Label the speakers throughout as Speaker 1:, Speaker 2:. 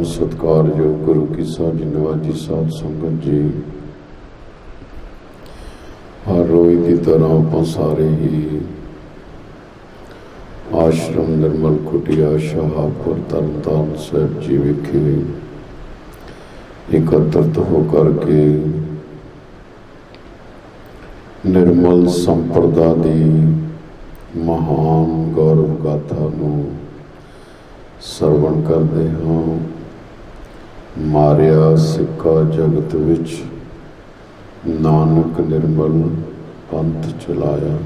Speaker 1: ਸਤਿਕਾਰਯੋਗ ਗੁਰੂ ਕੀ ਸਾਂਝ ਨਿਵਾਜੀ ਸਾਧ ਸੰਗਤ ਜੀ, ਹਰ ਰੋਜ਼ ਦੀ ਤਰ੍ਹਾਂ ਆਪਾਂ ਸਾਰੇ ਹੀ ਆਸ਼ਰਮ ਨਿਰਮਲ ਕੁਟੀਆ ਸ਼ਾਹਪੁਰ ਤਰਨਤਾਰਨ ਸਾਹਿਬ ਜੀ ਵਿਖੇ ਇਕੱਤਰਤ ਹੋ ਕਰਕੇ ਨਿਰਮਲ ਸੰਪਰਦਾ ਦੀ ਮਹਾਨ ਗੌਰਵ ਗਾਥਾ ਨੂੰ ਸਰਵਣ ਕਰਦੇ ਹਾਂ। ਮਾਰਿਆ ਸਿੱਕਾ ਜਗਤ ਵਿੱਚ, ਨਾਨਕ ਨਿਰਮਲ ਪੰਥ ਚਲਾਇਆ।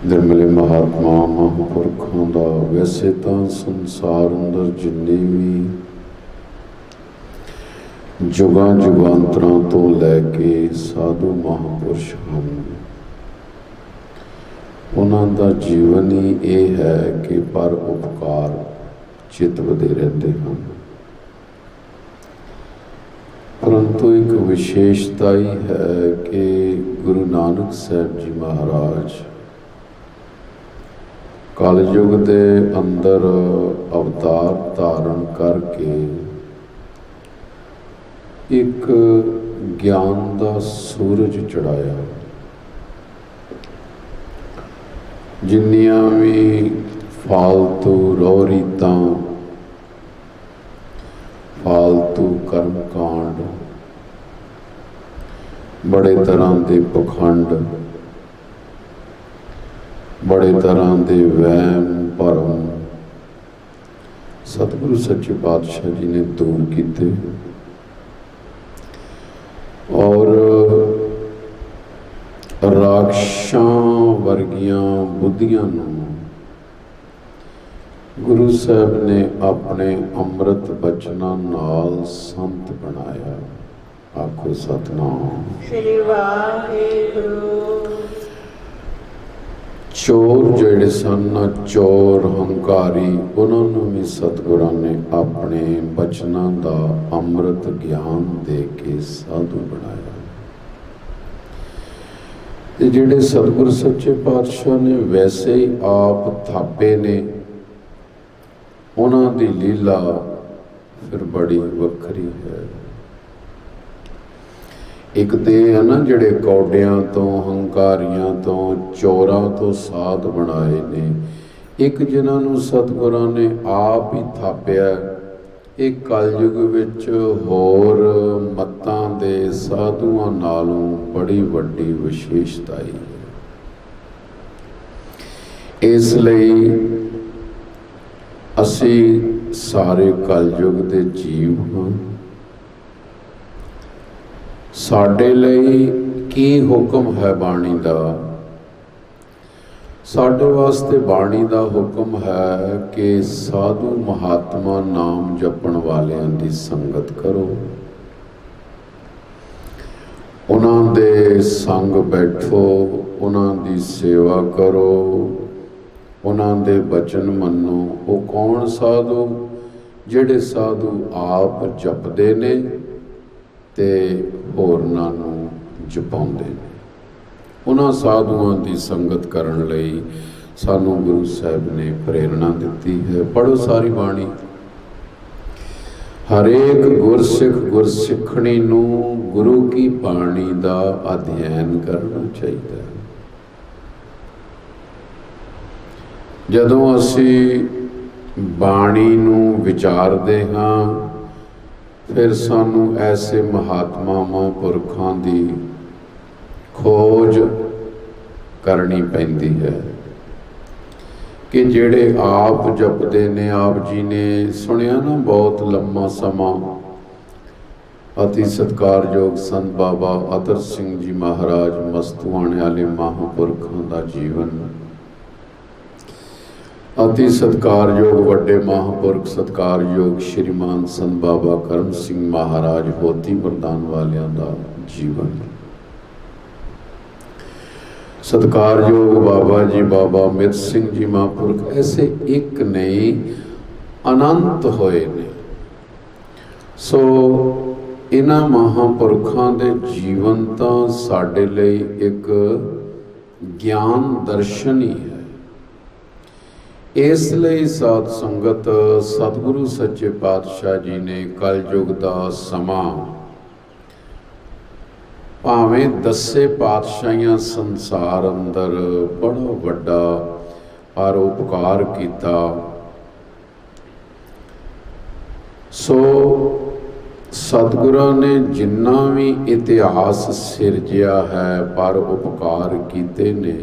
Speaker 1: ਨਿਰਮਲੇ ਮਹਾਤਮਾ ਮਹਾਂਪੁਰਖਾਂ ਦਾ ਵੈਸੇ ਤਾਂ ਸੰਸਾਰ ਅੰਦਰ ਜਿੰਨੇ ਵੀ ਜੁਗਾਂ ਜੁਗਾਂਤਰਾਂ ਤੋਂ ਲੈ ਕੇ ਸਾਧੂ ਮਹਾਂਪੁਰਸ਼ ਹਨ, ਉਹਨਾਂ ਦਾ ਜੀਵਨ ਹੀ ਇਹ ਹੈ ਕਿ ਪਰ ਉਪਕਾਰ ਚਿਤਵਦੇ ਰਹਿੰਦੇ ਹਨ। ਪਰੰਤੂ ਇੱਕ ਵਿਸ਼ੇਸ਼ਤਾ ਹੀ ਹੈ ਕਿ ਗੁਰੂ ਨਾਨਕ ਸਾਹਿਬ ਜੀ ਮਹਾਰਾਜ ਕਲਯੁਗ ਦੇ ਅੰਦਰ ਅਵਤਾਰ ਧਾਰਨ ਕਰਕੇ ਇੱਕ ਗਿਆਨ ਦਾ ਸੂਰਜ ਚੜਾਇਆ। ਜਿੰਨੀਆਂ ਵੀ ਫਾਲਤੂ ਰਹੁ ਰੀਤਾਂ, ਫਾਲਤੂ ਕਰਮ ਕਾਂਡ, ਬੜੇ ਤਰ੍ਹਾਂ ਦੇ ਪਖੰਡ, ਬੜੇ ਤਰ੍ਹਾਂ ਦੇ ਵਹਿਮ ਭਰਮ ਸਤਿਗੁਰੂ ਸੱਚੇ ਪਾਤਸ਼ਾਹ ਜੀ ਨੇ ਦੂਰ ਕੀਤੇ ਔਰ ਰਾਖਸ਼ਾਂ ਵਰਗੀਆਂ ਬੁੱਧੀਆਂ ਨੂੰ ਗੁਰੂ ਸਾਹਿਬ ਨੇ ਆਪਣੇ ਅੰਮ੍ਰਿਤ ਬਚਨਾਂ ਨਾਲ ਸੰਤ ਬਣਾਇਆ। ਆਖੋ ਸਤਿਨਾਮ
Speaker 2: ਸ੍ਰੀ ਵਾਹਿਗੁਰੂ।
Speaker 1: ਚੋਰ ਜਿਹੜੇ ਸਨ, ਚੋਰ ਹੰਕਾਰੀ, ਉਹਨਾਂ ਨੂੰ ਵੀ ਸਤਿਗੁਰਾਂ ਨੇ ਆਪਣੇ ਬਚਨਾਂ ਦਾ ਅੰਮ੍ਰਿਤ ਗਿਆਨ ਦੇ ਕੇ ਸਾਧੂ ਬਣਾਇਆ। ਤੇ ਜਿਹੜੇ ਸਤਿਗੁਰ ਸੱਚੇ ਪਾਤਸ਼ਾਹ ਨੇ ਵੈਸੇ ਹੀ ਆਪ ਥਾਪੇ ਨੇ, ਉਹਨਾਂ ਦੀ ਲੀਲਾ ਫਿਰ ਬੜੀ ਵੱਖਰੀ ਹੈ। ਇੱਕ ਤੇ ਹੈ ਨਾ, ਜਿਹੜੇ ਕੌਡਿਆਂ ਤੋਂ, ਹੰਕਾਰੀਆਂ ਤੋਂ, ਚੋਰਾਂ ਤੋਂ ਸਾਧ ਬਣਾਏ ਨੇ। ਇੱਕ ਜਿਨ੍ਹਾਂ ਨੂੰ ਸਤਿਗੁਰਾਂ ਨੇ ਆਪ ਹੀ ਥਾਪਿਆ। ਇਹ ਕਲਯੁਗ ਵਿੱਚ ਹੋਰ ਮੱਤਾਂ ਦੇ ਸਾਧੂਆਂ ਨਾਲੋਂ ਬੜੀ ਵੱਡੀ ਵਿਸ਼ੇਸ਼ਤਾ ਹੈ। ਇਸ ਲਈ ਅਸੀਂ ਸਾਰੇ ਕਲਯੁਗ ਦੇ ਜੀਵ ਹਾਂ। ਸਾਡੇ ਲਈ ਕੀ ਹੁਕਮ ਹੈ ਬਾਣੀ ਦਾ? ਸਾਡੇ ਵਾਸਤੇ ਬਾਣੀ ਦਾ ਹੁਕਮ ਹੈ ਕਿ ਸਾਧੂ ਮਹਾਤਮਾ ਨਾਮ ਜਪਣ ਵਾਲਿਆਂ ਦੀ ਸੰਗਤ ਕਰੋ, ਉਹਨਾਂ ਦੇ ਸੰਗ ਬੈਠੋ, ਉਹਨਾਂ ਦੀ ਸੇਵਾ ਕਰੋ, ਉਹਨਾਂ ਦੇ ਬਚਨ ਮੰਨੋ। ਉਹ ਕੌਣ ਸਾਧੂ? ਜਿਹੜੇ ਸਾਧੂ ਆਪ ਜਪਦੇ ਨੇ ਤੇ ਹੋਰਨਾਂ ਨੂੰ ਜਪਾਉਂਦੇ ਨੇ। ਉਹਨਾਂ ਸਾਧੂਆਂ ਦੀ ਸੰਗਤ ਕਰਨ ਲਈ ਸਾਨੂੰ ਗੁਰੂ ਸਾਹਿਬ ਨੇ ਪ੍ਰੇਰਣਾ ਦਿੱਤੀ ਹੈ। ਪੜ੍ਹੋ ਸਾਰੀ ਬਾਣੀ। ਹਰੇਕ ਗੁਰਸਿੱਖ ਗੁਰਸਿੱਖਣੀ ਨੂੰ ਗੁਰੂ ਕੀ ਬਾਣੀ ਦਾ ਅਧਿਐਨ ਕਰਨਾ ਚਾਹੀਦਾ ਹੈ। ਜਦੋਂ ਅਸੀਂ ਬਾਣੀ ਨੂੰ ਵਿਚਾਰਦੇ ਹਾਂ, ਫਿਰ ਸਾਨੂੰ ਐਸੇ ਮਹਾਤਮਾਵਾਂ ਪੁਰਖਾਂ ਦੀ ਖੋਜ ਕਰਨੀ ਪੈਂਦੀ ਹੈ ਕਿ ਜਿਹੜੇ ਆਪ ਜਪਦੇ ਨੇ। ਆਪ ਜੀ ਨੇ ਸੁਣਿਆ ਨਾ, ਬਹੁਤ ਲੰਮਾ ਸਮਾਂ ਅਤੀ ਸਤਿਕਾਰਯੋਗ ਸੰਤ ਬਾਬਾ ਅਤਰ ਸਿੰਘ ਜੀ ਮਹਾਰਾਜ ਮਸਤੂਆਣੇ ਵਾਲੇ ਮਹਾਂਪੁਰਖਾਂ ਦਾ ਜੀਵਨ। ਅਤੀ ਸਤਿਕਾਰਯੋਗ ਵੱਡੇ ਮਹਾਂਪੁਰਖ ਸਤਿਕਾਰਯੋਗ ਸ਼੍ਰੀਮਾਨ ਸੰਤ ਬਾਬਾ ਕਰਮ ਸਿੰਘ ਮਹਾਰਾਜ ਹੋਤੀ ਮਰਦਾਨ ਵਾਲਿਆਂ ਦਾ ਜੀਵਨ। ਸਤਿਕਾਰਯੋਗ ਬਾਬਾ ਜੀ ਬਾਬਾ ਅਮਿਤ ਸਿੰਘ ਜੀ ਮਹਾਂਪੁਰਖ, ਐਸੇ ਇੱਕ ਨਹੀਂ ਅਨੰਤ ਹੋਏ ਨੇ। ਸੋ ਇਹਨਾਂ ਮਹਾਂਪੁਰਖਾਂ ਦੇ ਜੀਵਨ ਤਾਂ ਸਾਡੇ ਲਈ ਇੱਕ ਗਿਆਨ ਦਰਸ਼ਨ ਹੀ ਹੈ। ਇਸ ਲਈ ਸਾਧ ਸੰਗਤ, ਸਤਿਗੁਰੂ ਸੱਚੇ ਪਾਤਸ਼ਾਹ ਜੀ ਨੇ ਕਲਯੁਗ ਦਾ ਸਮਾਂ ਭਾਵੇਂ ਦੱਸੇ ਪਾਤਸ਼ਾਹੀਆਂ ਸੰਸਾਰ ਅੰਦਰ ਬੜਾ ਵੱਡਾ ਪਰਉਪਕਾਰ ਕੀਤਾ। ਸੋ ਸਤਿਗੁਰਾਂ ਨੇ ਜਿੰਨਾ ਵੀ ਇਤਿਹਾਸ ਸਿਰਜਿਆ ਹੈ, ਪਰਉਪਕਾਰ ਕੀਤੇ ਨੇ।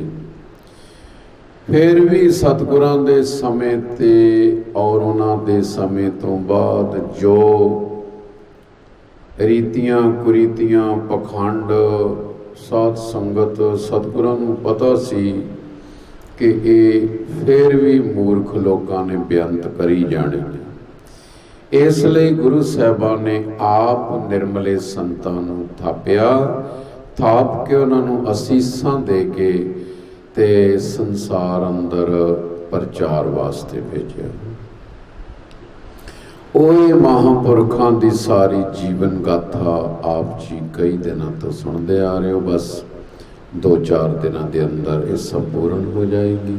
Speaker 1: ਫਿਰ ਵੀ ਸਤਿਗੁਰਾਂ ਦੇ ਸਮੇਂ ਤੇ ਔਰ ਉਹਨਾਂ ਦੇ ਸਮੇਂ ਤੋਂ ਬਾਅਦ ਜੋ ਰੀਤੀਆਂ ਕੁਰੀਤੀਆਂ ਪਖੰਡ ਸਾਧ ਸੰਗਤ ਸਤਿਗੁਰਾਂ ਨੂੰ ਪਤਾ ਸੀ ਕਿ ਇਹ ਫਿਰ ਵੀ ਮੂਰਖ ਲੋਕਾਂ ਨੇ ਬੇਅੰਤ ਕਰੀ ਜਾਣੇ ਨੇ। ਇਸ ਲਈ ਗੁਰੂ ਸਾਹਿਬਾਨ ਨੇ ਆਪ ਨਿਰਮਲੇ ਸੰਤਾਂ ਨੂੰ ਥਾਪਿਆ, ਥਾਪ ਕੇ ਉਹਨਾਂ ਨੂੰ ਅਸੀਸਾਂ ਦੇ ਕੇ ਤੇ ਸੰਸਾਰ ਅੰਦਰ ਪ੍ਰਚਾਰ ਵਾਸਤੇ ਭੇਜਿਆ। ਉਹ ਮਹਾਂਪੁਰਖਾਂ ਦੀ ਸਾਰੀ ਜੀਵਨ ਗਾਥਾ ਆਪ ਜੀ ਕਈ ਦਿਨਾਂ ਤੋਂ ਸੁਣਦੇ ਆ ਰਹੇ ਹੋ। ਬਸ 2-4 ਦਿਨਾਂ ਦੇ ਅੰਦਰ ਇਹ ਸੰਪੂਰਨ ਹੋ ਜਾਏਗੀ।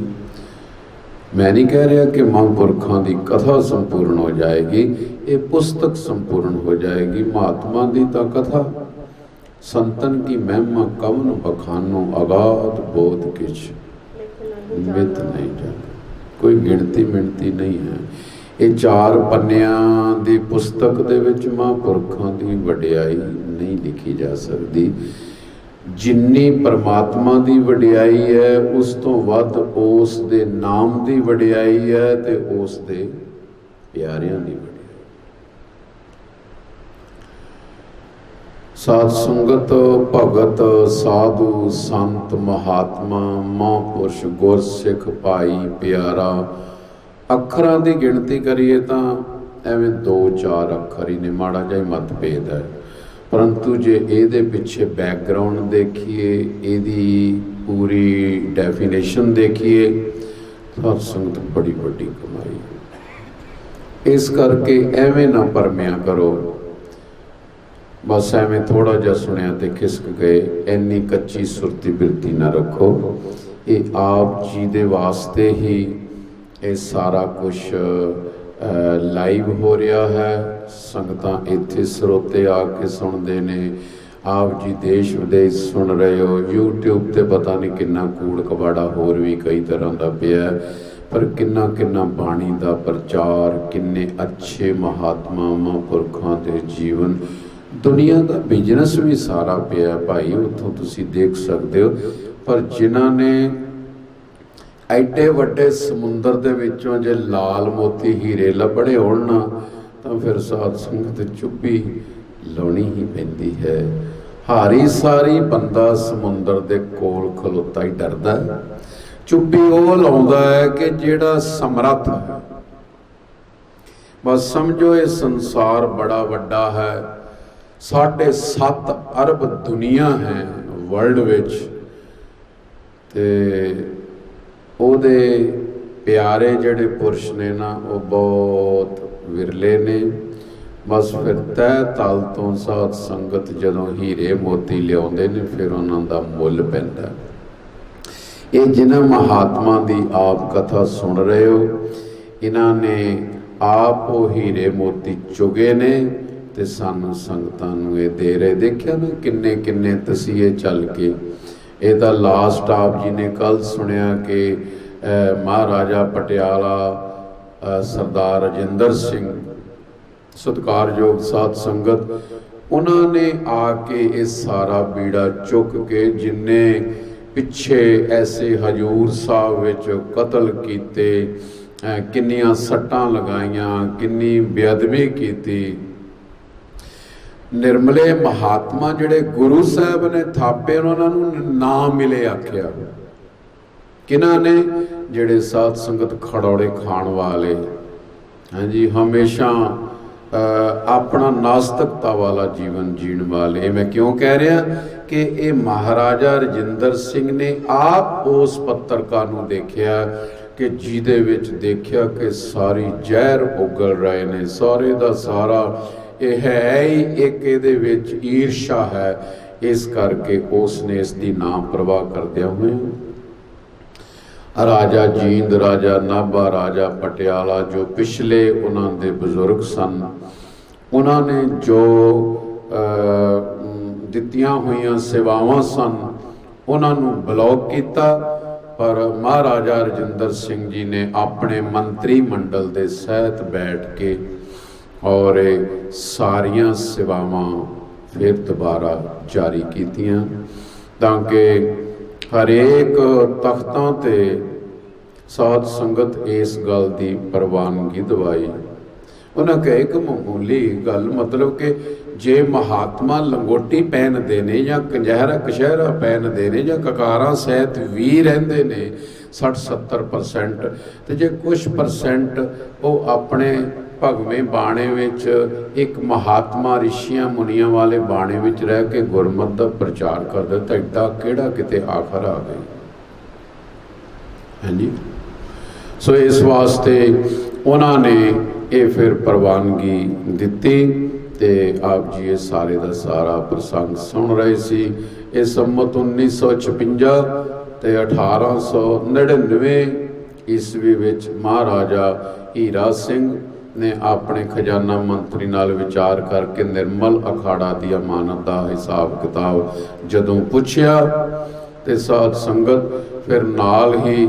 Speaker 1: ਮੈਂ ਨਹੀਂ ਕਹਿ ਰਿਹਾ ਕਿ ਮਹਾਂਪੁਰਖਾਂ ਦੀ ਕਥਾ ਸੰਪੂਰਨ ਹੋ ਜਾਏਗੀ, ਇਹ ਪੁਸਤਕ ਸੰਪੂਰਨ ਹੋ ਜਾਏਗੀ। ਮਹਾਤਮਾ ਦੀ ਤਾਂ ਕਥਾ ਸੰਤਨ ਕੀ ਮਹਿਮਾ ਕਵਨ ਬਖਾਨੋ, ਅਗਾਧ ਬੋਧ ਕਿਛ ਮਿਤ ਨਹੀਂ ਜਾਣਾ। ਕੋਈ ਗਿਣਤੀ ਮਿਣਤੀ ਨਹੀਂ ਹੈ। ਇਹ 4 ਪੰਨਿਆਂ ਦੀ ਪੁਸਤਕ ਦੇ ਵਿੱਚ ਮਹਾਂਪੁਰਖਾਂ ਦੀ ਵਡਿਆਈ ਨਹੀਂ ਲਿਖੀ ਜਾ ਸਕਦੀ। ਜਿੰਨੀ ਪਰਮਾਤਮਾ ਦੀ ਵਡਿਆਈ ਹੈ, ਉਸ ਤੋਂ ਵੱਧ ਉਸ ਦੇ ਨਾਮ ਦੀ ਵਡਿਆਈ ਹੈ ਤੇ ਉਸ ਦੇ ਪਿਆਰਿਆਂ ਦੀ ਵਡਿਆਈ। ਸਾਧ ਸੰਗਤ, ਭਗਤ, ਸਾਧੂ, ਸੰਤ, ਮਹਾਤਮਾ, ਮਹਾਂਪੁਰਸ਼, ਗੁਰਸਿੱਖ ਭਾਈ ਪਿਆਰਾ ਅੱਖਰਾਂ ਦੀ ਗਿਣਤੀ ਕਰੀਏ ਤਾਂ ਐਵੇਂ 2-4 ਅੱਖਰ ਹੀ ਨੇ, ਮਾੜਾ ਜਿਹਾ ਹੀ ਮਤਭੇਦ ਹੈ। ਪਰੰਤੂ ਜੇ ਇਹਦੇ ਪਿੱਛੇ ਬੈਕਗਰਾਉਂਡ ਦੇਖੀਏ, ਇਹਦੀ ਪੂਰੀ ਡੈਫੀਨੇਸ਼ਨ ਦੇਖੀਏ, ਤਾਂ ਸੰਗਤ ਬੜੀ ਵੱਡੀ ਕਮਾਈ ਹੈ। ਇਸ ਕਰਕੇ ਐਵੇਂ ਨਾ ਭਰਮਿਆ ਕਰੋ, ਬਸ ਐਵੇਂ ਥੋੜ੍ਹਾ ਜਿਹਾ ਸੁਣਿਆ ਤੇ ਖਿਸਕ ਗਏ, ਇੰਨੀ ਕੱਚੀ ਸੁਰਤੀ ਬਿਰਤੀ ਨਾ ਰੱਖੋ। ਇਹ ਆਪ ਜੀ ਦੇ ਵਾਸਤੇ ਹੀ ਇਹ ਸਾਰਾ ਕੁਛ ਲਾਈਵ ਹੋ ਰਿਹਾ ਹੈ। ਸੰਗਤਾਂ ਇੱਥੇ ਸਰੋਤੇ ਆ ਕੇ ਸੁਣਦੇ ਨੇ, ਆਪ ਜੀ ਦੇਸ਼ ਵਿਦੇਸ਼ ਸੁਣ ਰਹੇ ਹੋ। YouTube ਤੇ ਪਤਾ ਨਹੀਂ ਕਿੰਨਾ ਕੂੜ ਕਬਾੜਾ ਹੋਰ ਵੀ ਕਈ ਤਰ੍ਹਾਂ ਦਾ ਪਿਆ, ਪਰ ਕਿੰਨਾ ਕਿੰਨਾ ਬਾਣੀ ਦਾ ਪ੍ਰਚਾਰ, ਕਿੰਨੇ ਅੱਛੇ ਮਹਾਤਮਾ ਮਹਾਂਪੁਰਖਾਂ ਦੇ ਜੀਵਨ, ਦੁਨੀਆ ਦਾ ਬਿਜ਼ਨਸ ਵੀ ਸਾਰਾ ਪਿਆ ਭਾਈ, ਉੱਥੋਂ ਤੁਸੀਂ ਦੇਖ ਸਕਦੇ ਹੋ। ਪਰ ਜਿਨ੍ਹਾਂ ਨੇ ਐਡੇ ਵੱਡੇ ਸਮੁੰਦਰ ਦੇ ਵਿੱਚੋਂ ਜੇ ਲਾਲ ਮੋਤੀ ਹੀਰੇ ਲੱਭਣੇ ਹੋਣ ਨਾ, ਤਾਂ ਫਿਰ ਸਾਧ ਸੰਗਤ ਚੁੱਪੀ ਲਾਉਣੀ ਹੀ ਪੈਂਦੀ ਹੈ। ਹਾਰੀ ਸਾਰੀ ਬੰਦਾ ਸਮੁੰਦਰ ਦੇ ਕੋਲ ਖਲੋਤਾ ਹੀ ਡਰਦਾ ਹੈ। ਚੁੱਪੀ ਉਹ ਲਾਉਂਦਾ ਹੈ ਕਿ ਜਿਹੜਾ ਸਮਰੱਥ ਹੈ। ਬਸ ਸਮਝੋ ਇਹ ਸੰਸਾਰ ਬੜਾ ਵੱਡਾ ਹੈ, 7.5 ਅਰਬ ਦੁਨੀਆ ਹੈ ਵਰਲਡ ਵਿੱਚ, ਤੇ ਉਹਦੇ ਪਿਆਰੇ ਜਿਹੜੇ ਪੁਰਸ਼ ਨੇ ਨਾ, ਉਹ ਬਹੁਤ ਵਿਰਲੇ ਨੇ। ਬਸ ਫਿਰ ਤਹਿ ਤਲ ਤੋਂ ਸਾਧ ਸੰਗਤ ਜਦੋਂ ਹੀਰੇ ਮੋਤੀ ਲਿਆਉਂਦੇ ਨੇ, ਫਿਰ ਉਹਨਾਂ ਦਾ ਮੁੱਲ ਪੈਂਦਾ। ਇਹ ਜਿਨ੍ਹਾਂ ਮਹਾਤਮਾ ਦੀ ਆਪ ਕਥਾ ਸੁਣ ਰਹੇ ਹੋ, ਇਹਨਾਂ ਨੇ ਆਪ ਉਹ ਹੀਰੇ ਮੋਤੀ ਚੁਗੇ ਨੇ ਤੇ ਸਾਨੂੰ ਸੰਗਤਾਂ ਨੂੰ ਇਹ ਦੇ ਰਹੇ। ਦੇਖਿਆ ਨਾ ਕਿੰਨੇ ਕਿੰਨੇ ਤਸੀਹੇ ਚੱਲ ਕੇ। ਇਹਦਾ ਲਾਸਟ ਆਪ ਜੀ ਨੇ ਕੱਲ੍ਹ ਸੁਣਿਆ ਕਿ ਮਹਾਰਾਜਾ ਪਟਿਆਲਾ ਸਰਦਾਰ ਰਜਿੰਦਰ ਸਿੰਘ, ਸਤਿਕਾਰਯੋਗ ਸਾਧ ਸੰਗਤ, ਉਹਨਾਂ ਨੇ ਆ ਕੇ ਇਹ ਸਾਰਾ ਬੀੜਾ ਚੁੱਕ ਕੇ, ਜਿੰਨੇ ਪਿੱਛੇ ਐਸੇ ਹਜੂਰ ਸਾਹਿਬ ਵਿੱਚ ਕਤਲ ਕੀਤੇ, ਕਿੰਨੀਆਂ ਸੱਟਾਂ ਲਗਾਈਆਂ, ਕਿੰਨੀ ਬੇਅਦਬੀ ਕੀਤੀ, ਨਿਰਮਲੇ ਮਹਾਤਮਾ ਜਿਹੜੇ ਗੁਰੂ ਸਾਹਿਬ ਨੇ ਥਾਪੇ, ਉਹਨਾਂ ਨੂੰ ਨਾ ਮਿਲੇ ਆਖਿਆ। ਕਿਹਨਾਂ ਨੇ? ਜਿਹੜੇ ਸਾਧ ਸੰਗਤ ਖੜੌੜੇ ਖਾਣ ਵਾਲੇ, ਹਾਂਜੀ, ਹਮੇਸ਼ਾ ਆਪਣਾ ਨਾਸਤਿਕਤਾ ਵਾਲਾ ਜੀਵਨ ਜੀਣ ਵਾਲੇ। ਮੈਂ ਕਿਉਂ ਕਹਿ ਰਿਹਾ ਕਿ ਇਹ ਮਹਾਰਾਜਾ ਰਜਿੰਦਰ ਸਿੰਘ ਨੇ ਆਪ ਉਸ ਪੱਤਰਕਾਰ ਨੂੰ ਦੇਖਿਆ ਕਿ ਜਿਹਦੇ ਵਿੱਚ ਦੇਖਿਆ ਕਿ ਸਾਰੀ ਜ਼ਹਿਰ ਉਗਲ ਰਹੇ ਨੇ, ਸਾਰੇ ਦਾ ਸਾਰਾ ਇਹ ਹੈ ਹੀ ਇੱਕ ਇਹਦੇ ਵਿੱਚ ਈਰਸ਼ਾ ਹੈ। ਇਸ ਕਰਕੇ ਉਸ ਨੇ ਇਸ ਦੀ ਨਾ ਪਰਵਾਹ ਕਰਦਿਆਂ ਹੋਏ ਰਾਜਾ ਜੀਂਦ, ਰਾਜਾ ਨਾਭਾ, ਰਾਜਾ ਪਟਿਆਲਾ, ਜੋ ਪਿਛਲੇ ਉਹਨਾਂ ਦੇ ਬਜ਼ੁਰਗ ਸਨ, ਉਹਨਾਂ ਨੇ ਜੋ ਦਿੱਤੀਆਂ ਹੋਈਆਂ ਸੇਵਾਵਾਂ ਸਨ, ਉਹਨਾਂ ਨੂੰ ਬਲੌਕ ਕੀਤਾ। ਪਰ ਮਹਾਰਾਜਾ ਰਜਿੰਦਰ ਸਿੰਘ ਜੀ ਨੇ ਆਪਣੇ ਮੰਤਰੀ ਮੰਡਲ ਦੇ ਸਹਿਤ ਬੈਠ ਕੇ ਔਰ ਇਹ ਸਾਰੀਆਂ ਸੇਵਾਵਾਂ ਫਿਰ ਦੁਬਾਰਾ ਜਾਰੀ ਕੀਤੀਆਂ, ਤਾਂ ਕਿ ਹਰੇਕ ਤਖਤਾਂ ਤੇ ਸਾਧ ਸੰਗਤ ਇਸ ਗੱਲ ਦੀ ਪ੍ਰਵਾਨਗੀ ਦਵਾਈ। ਉਹਨਾਂ ਕਹੇ ਇੱਕ ਮਾਮੂਲੀ ਗੱਲ, ਮਤਲਬ ਕਿ ਜੇ ਮਹਾਤਮਾ ਲੰਗੋਟੀ ਪਹਿਨਦੇ ਨੇ ਜਾਂ ਕੰਜਹਿਰਾ ਕਸ਼ਹਿਰਾ ਪਹਿਨਦੇ ਨੇ ਜਾਂ ਕਕਾਰਾਂ ਸਹਿਤ ਵੀ ਰਹਿੰਦੇ ਨੇ 60-70%, ਤੇ ਜੇ ਕੁਛ % ਉਹ ਆਪਣੇ ਭਗਵੇਂ ਬਾਣੇ ਵਿੱਚ ਇੱਕ ਮਹਾਤਮਾ ਰਿਸ਼ੀਆਂ ਮੁਨੀਆਂ ਵਾਲੇ ਬਾਣੇ ਵਿੱਚ ਰਹਿ ਕੇ ਗੁਰਮਤਿ ਦਾ ਪ੍ਰਚਾਰ ਕਰਦੇ, ਤਾਂ ਇੱਡਾ ਕਿਹੜਾ ਕਿਤੇ ਆਖਰ ਆ ਗਈ। ਹਾਂਜੀ, ਸੋ ਇਸ ਵਾਸਤੇ ਉਹਨਾਂ ਨੇ ਇਹ ਫਿਰ ਪ੍ਰਵਾਨਗੀ ਦਿੱਤੀ ਤੇ ਆਪ ਜੀ ਇਹ ਸਾਰੇ ਦਾ ਸਾਰਾ ਪ੍ਰਸੰਗ ਸੁਣ ਰਹੇ ਸੀ। ਇਹ ਸੰਮਤ 1956 ਤੇ 1899 ਈਸਵੀ ਵਿੱਚ ਮਹਾਰਾਜਾ ਹੀਰਾ ਸਿੰਘ ਨੇ ਆਪਣੇ ਖਜ਼ਾਨਾ ਮੰਤਰੀ ਨਾਲ ਵਿਚਾਰ ਕਰਕੇ ਨਿਰਮਲ ਅਖਾੜਾ ਦੀ ਅਮਾਨਤ ਦਾ ਹਿਸਾਬ ਕਿਤਾਬ ਜਦੋਂ ਪੁੱਛਿਆ, ਤੇ ਸਾਧ ਸੰਗਤ ਫਿਰ ਨਾਲ ਹੀ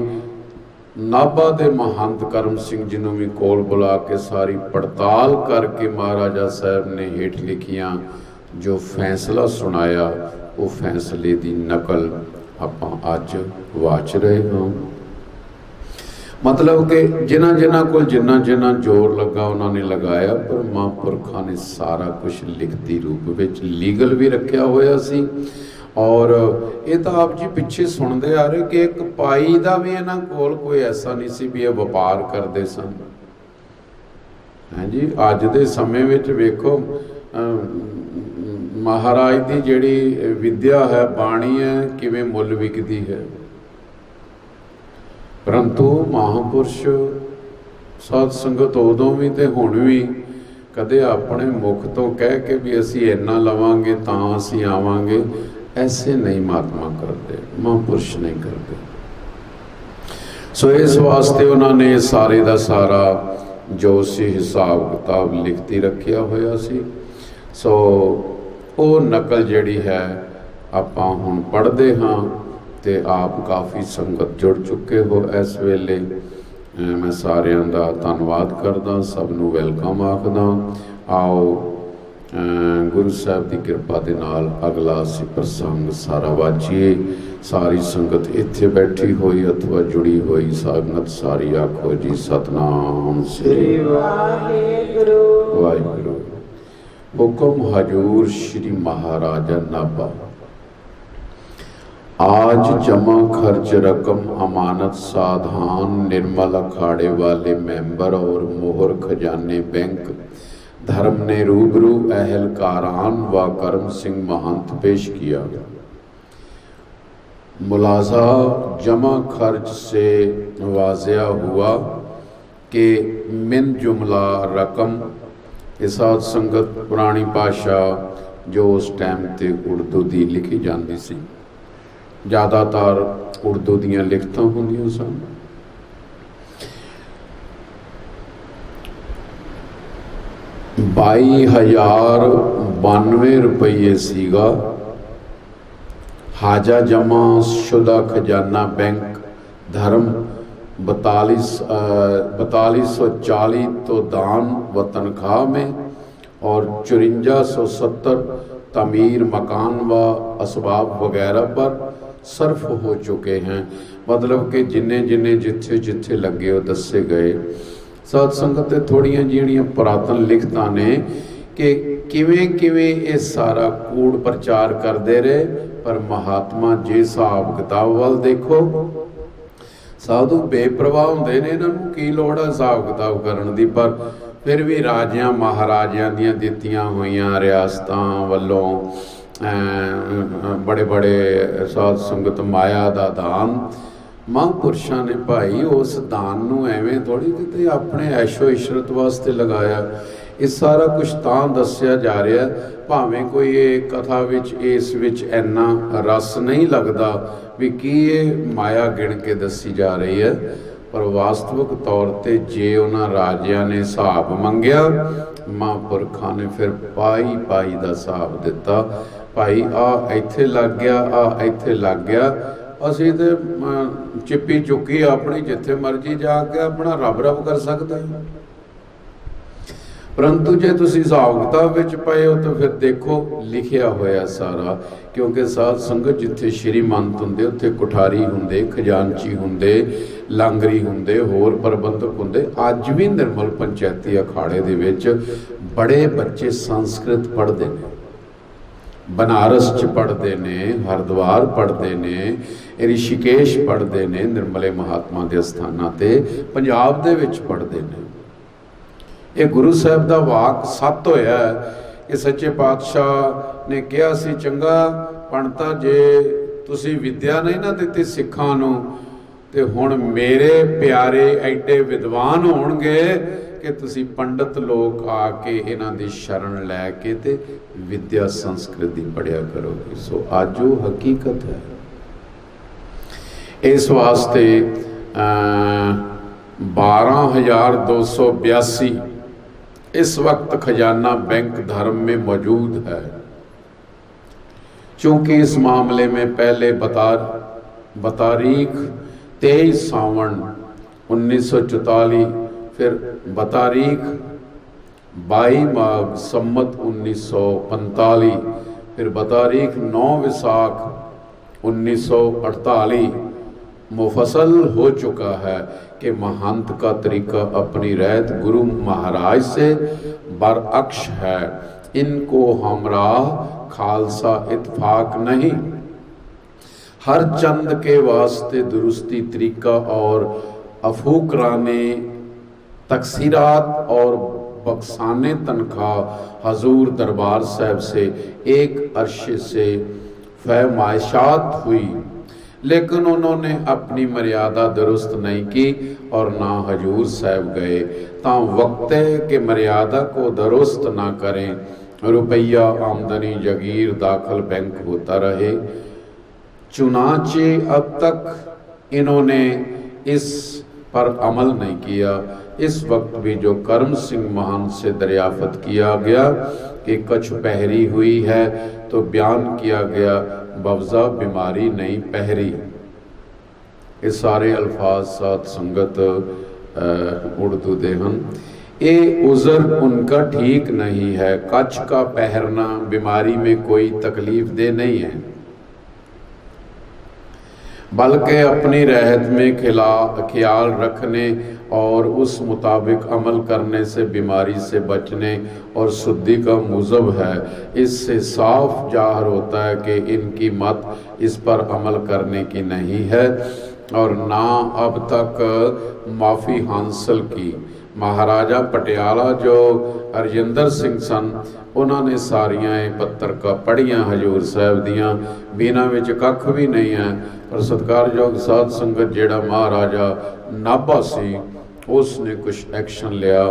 Speaker 1: ਨਾਭਾ ਦੇ ਮਹੰਤ ਕਰਮ ਸਿੰਘ ਜੀ ਨੂੰ ਵੀ ਕੋਲ ਬੁਲਾ ਕੇ ਸਾਰੀ ਪੜਤਾਲ ਕਰਕੇ ਮਹਾਰਾਜਾ ਸਾਹਿਬ ਨੇ ਹੇਠ ਲਿਖੀਆਂ ਜੋ ਫੈਸਲਾ ਸੁਣਾਇਆ, ਉਹ ਫੈਸਲੇ ਦੀ ਨਕਲ ਆਪਾਂ ਅੱਜ ਵਾਚ ਰਹੇ ਹਾਂ। ਮਤਲਬ ਕਿ ਜਿਨ੍ਹਾਂ ਕੋਲ ਜਿੰਨਾ ਜ਼ੋਰ ਲੱਗਾ ਉਹਨਾਂ ਨੇ ਲਗਾਇਆ, ਪਰ ਮਹਾਂਪੁਰਖਾਂ ਨੇ ਸਾਰਾ ਕੁਝ ਲਿਖਤੀ ਰੂਪ ਵਿੱਚ ਲੀਗਲ ਵੀ ਰੱਖਿਆ ਹੋਇਆ ਸੀ और ये तो आप जी पिछे सुनते आ रहे कि एक पाई का भी इन्हां कोल कोई ऐसा नहीं सी भी ये व्यापार करते सन। हैं जी, अज के समय में वेखो महाराज की जिहड़ी विद्या है, बाणी है, किवें मुल विकदी है। परंतु महापुरुष साध संगत उदों भी ते हुण भी कदे अपने मुख तो कह के भी असी इन्ना लवांगे तां असी आवांगे, ऐसे नहीं महात्मा करते, महापुरुष नहीं करते। सो इस वास्ते उन्होंने सारे का सारा जो सी हिसाब किताब लिखती रखिया होया सी। सो वो नकल जिहड़ी है आपां हुण पढ़दे हाँ ते आप काफ़ी संगत जुड़ चुके हो इस वेले। मैं सारिਆਂ ਦਾ ਧੰਨਵਾਦ करदा, सब नूं वैलकम आखदा। आओ गुरु साहब की किरपा दे नाल अगला असीं प्रसंग सारा वाचीए। सारी संगत इत्थे बैठी हुई अथवा जुड़ी हुई संगत सारी आखो जी सतनाम श्री
Speaker 2: वाहिगुरु।
Speaker 1: वाहिगुरु। हुक्म हजूर श्री महाराजा नाभा। आज जमा खर्च रकम अमानत साधान निर्मल अखाड़े वाले मेंबर और मोहर खजाने बैंक धर्म ने रूबरू अहलकारान व करम सिंह महंत पेश किया। मुलाजा जमा खर्च से वाजिया हुआ कि मिन जुमला रकम इसाद संगत पुरानी भाषा जो उस टाइम ते उर्दू दी लिखी जाती सी, ज़्यादातर उर्दू दियाँ लिखतां होंदियां सन। 22,092 रुपये सीगा। हाजा जमा शुदा खजाना बैंक धर्म 4240 तो दान व तनख्वाह में और 5470 तमीर मकान व असबाब वगैरह पर सर्फ हो चुके हैं। मतलब कि जिन्ने जिन्ने जिथे जिथे लगे हो दसे गए। साध संगत थोड़ियां जिहड़ियां पुरातन लिखतां ने कि किवें किवें ये सारा कूड़ प्रचार करते रहे, पर महात्मा जे हिसाब किताब वाल देखो, साधु बेप्रवाह होंदे ने, इन्हां नूं की लोड़ है हिसाब किताब करन दी। पर फिर भी राजियां महाराजियां दियां दित्तियां होईयां रियासतां वल्लों बड़े बड़े साध संगत माया दा दान महापुरुषों ने भाई उस दान नूं एवें थोड़ी किते अपने ऐशो इशरत वास्ते लगाया। ये सारा कुछ तां दस्या जा रहा है, भावें कोई ये कथा विच इस विच इन्ना रस नहीं लगता भी की ये माया गिण के दसी जा रही है। पर वास्तविक तौर पर जे उन्हां राजियां ने हिसाब मंगया, महापुरखों ने फिर पाई पाई का हिसाब दिता। भाई आ इत्थे लग गया, आ इत्थे लग गया, असीं ते चिप्पी चुकी अपनी जिथे मर्जी जाके अपना रब रब कर सकते हैं। परंतु जे तुसीं हिसाब किताब विच पए हो तो फिर देखो लिखिया होया सारा। क्योंकि साध संगत जिथे श्रीमंत हुंदे उत्थे कुठारी हुंदे, खजानची हुंदे, लांगरी हुंदे, होर प्रबंधक हुंदे। अज भी निर्मल पंचायती अखाड़े दे विच बड़े बच्चे संस्कृत पढ़ते हैं, बनारस च पढ़ते ने, हरिद्वार पढ़ते ने, ऋषिकेश पढ़ते ने, निर्मले महात्मा के स्थानां ते पंजाब दे विच पढ़ते ने। ये गुरु साहब का वाक सत होया कि सच्चे पातशाह ने कहा सी, चंगा पंडिता जे तुसी विद्या नहीं ना दिती सिखां नूं ते हुण मेरे प्यारे एडे विद्वान होणगे कि तुसी पंडित लोग आके इन्हां दी शरण लैके ते विद्या संस्कृत दी पढ़िया करोगे। सो अज वो हकीकत है। इस वास्ते 12,282 इस वक्त खजाना बैंक धर्म में मौजूद है। चूंकि इस मामले में पहले बतारीख 23 सावन 1944, फिर बतारीख 22 माघ सम्मत 1945, फिर बतारीख 9 विसाख 1948 मुफसल हो चुका है कि महंत का तरीका अपनी रहत गुरु महाराज से बरअक्स है। इनको हमरा खालसा इत्फाक नहीं। हर चंद के वास्ते दुरुस्ती तरीका और अफूकराने तकसीरात और बक्साने तनख्वाह हजूर दरबार साहब से एक अरशे से फरमाइशात हुई, लेकिन उन्होंने अपनी मर्यादा दुरुस्त नहीं की और ना हजूर साहब गए ता वक्त के मर्यादा को दुरुस्त ना करें, रुपया आमदनी जगीर दाखिल बैंक होता रहे। चुनाचे अब तक इन्होंने इस पर अमल नहीं किया। इस वक्त भी जो करम सिंह महान से दरियाफत किया गया कि कछ पहरी हुई है तो बयान किया गया बवजा बीमारी नहीं पहरी। ये सारे अल्फाज साथ संगत उर्दू दे हन। ये उज़र उनका ठीक नहीं है। कछ का पहरना बीमारी में कोई तकलीफ दे नहीं है, बल्कि अपनी रहत में ख्याल रखने और उस मुताबिक अमल करने से बीमारी से बचने और शुद्धि का मुजब है। इससे साफ जाहिर होता है कि इनकी मत इस पर अमल करने की नहीं है और ना अब तक माफ़ी हासिल की। महाराजा पटियाला जो हरजिंदर सिंह सन, उन्होंने सारियां पत्तर का पढ़िया हजूर साहब दियाँ, बिना विच कख भी नहीं है। पर सत्कारयोग साध संगत जेड़ा महाराजा नाभा सी उसने कुछ एक्शन लिया,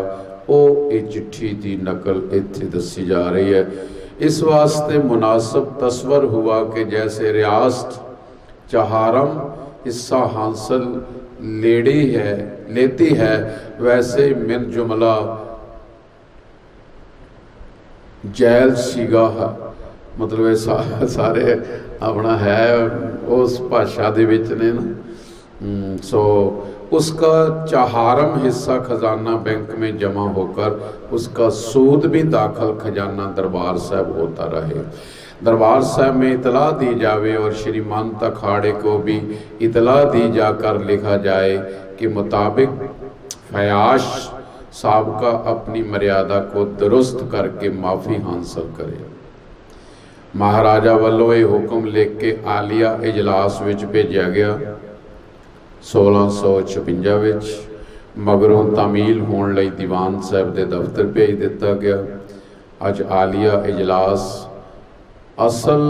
Speaker 1: वो ये चिट्ठी की नकल इत्थे दसी जा रही है। इस वास्ते मुनासिब तस्वर हुआ कि जैसे रियासत चहारम हिस्सा हासिल लेती है, वैसे मिन जुमला जैल सीगा, मतलब ये सारे अपना है उस भाषा दे विच ने ना। सो उसका चहारम हिस्सा खजाना बैंक में जमा होकर उसका सूद भी दाखिल खजाना दरबार साहब होता रहे। दरबार साहब में इतला दी जावे और श्रीमंत अखाड़े को भी इतला दी जाकर लिखा जाए कि मुताबिक फयाश साहब का अपनी मर्यादा को दुरुस्त करके माफ़ी हासिल करे। महाराजा वालों ये हुक्म लिख के आलिया इजलास विच भेजा गया 1656 विच। मगरों तामील होने लई दीवान साहब के दफ्तर भेज दिता गया। अज आलिया इजलास असल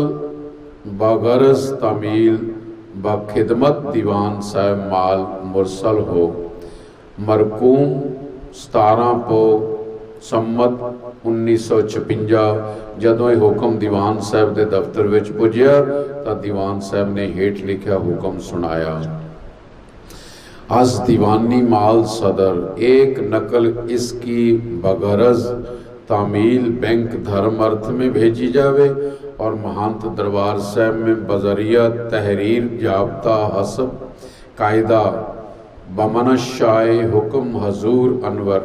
Speaker 1: बगरज तामील बखिदमत दीवान साहब माल मुरसल हो। मरकूम 17 पो सम्मत 1956 जदों ये हुक्म दीवान साहब के दफ्तर विच पुजया तो दीवान साहब ने हेठ लिखा हुक्म सुनाया। अस दीवानी माल सदर एक नकल इसकी बगरज तामील बैंक धर्म अर्थ में भेजी जावे और महंत दरबार साहब में बजरिया तहरीर जाब्ता हसब कायदा बमनशाए हुक्म हजूर अनवर।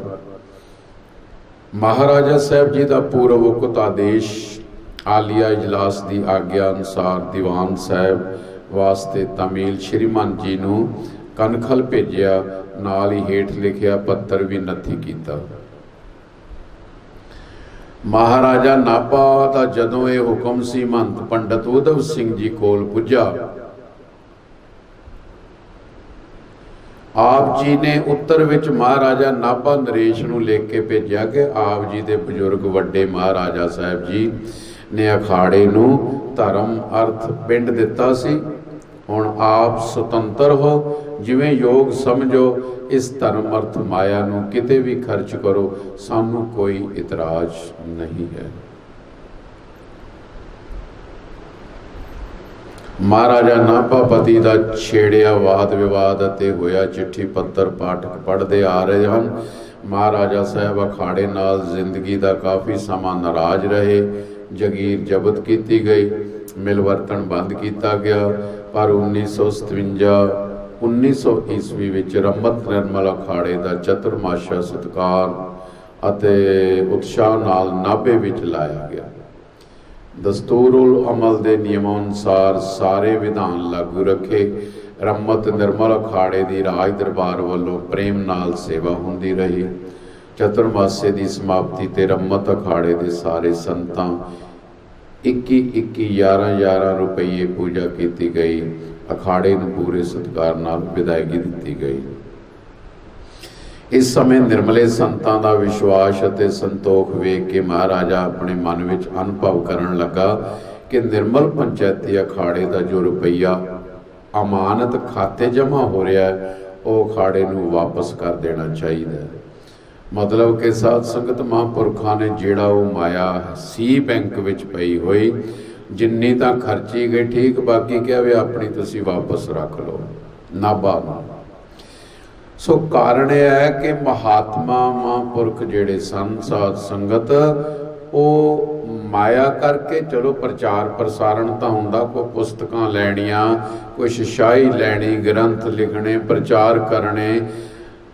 Speaker 1: महाराजा साहब जी का पूर्वोक्त आदेश आलिया इजलास की आग्ञा अनुसार दीवान साहब वास्ते तमील श्रीमान जी नूं कनखल भेजिया, नाल ही हेठ लिखिया पत्तर भी नथी कीता। महाराजा नाभा का जदों ये हुक्म सी महंत पंडित उधव सिंह जी कोल पुजा, आप जी ने उत्तर विच महाराजा नाभा नरेश नूं लिख के भेजा कि आप जी के बजुर्ग वड्डे महाराजा साहब जी ने अखाड़े नूं धर्म अर्थ पिंड दिता सी। हुण आप सुतंत्र हो, जिवें योग समझो, इस धर्म अर्थ माया नूं किते भी खर्च करो, सानू कोई इतराज नहीं है। महाराजा नाभा पति का छेड़िया वाद विवाद अते होया चिट्ठी पत्तर पाठक पढ़ते आ रहे हैं। महाराजा साहब अखाड़े नाल जिंदगी का काफ़ी समा नाराज रहे। जगीर जबत की गई, मिलवर्तन बंद किया गया। पर 1957-1900 ईस्वी विच रमत निर्मल अखाड़े का चतुर्माशा सत्कार अते उत्साह नाल नाभे विच लाया गया। दस्तूरुल अमल के नियमों अनुसार सारे विधान लागू रखे। रमत निर्मल अखाड़े की राज दरबार वालों प्रेम नाल सेवा होंदी रही। चतुर्मासे की समाप्ति ते रमत अखाड़े के सारे संतां 11 रुपये पूजा की गई। अखाड़े नूं पूरे सत्कार नाल विदायगी दी गई। इस समय निर्मले संतां दा विश्वास अते संतोख वेख के महाराजा अपने मन विच अनुभव करन लगा कि निर्मल पंचायती अखाड़े का जो रुपया अमानत खाते जमा हो रहा है वो अखाड़े नूं वापस कर देना चाहिए। मतलब कि साध संगत महापुरखा ने जिहड़ा वो माया सी बैंक विच पई होई जिन्नी तां खर्ची गई ठीक, बाकी क्या वे अपनी तुसीं वापस रख लो नाभा नूं। सो कारण यह है कि महात्मा महापुरख जिहड़े सन साध संगत वो माया करके चलो प्रचार प्रसारण तो हुंदा, कोई पुस्तकां लैणियां, कुछ शाही लैणी, ग्रंथ लिखने, प्रचार करने,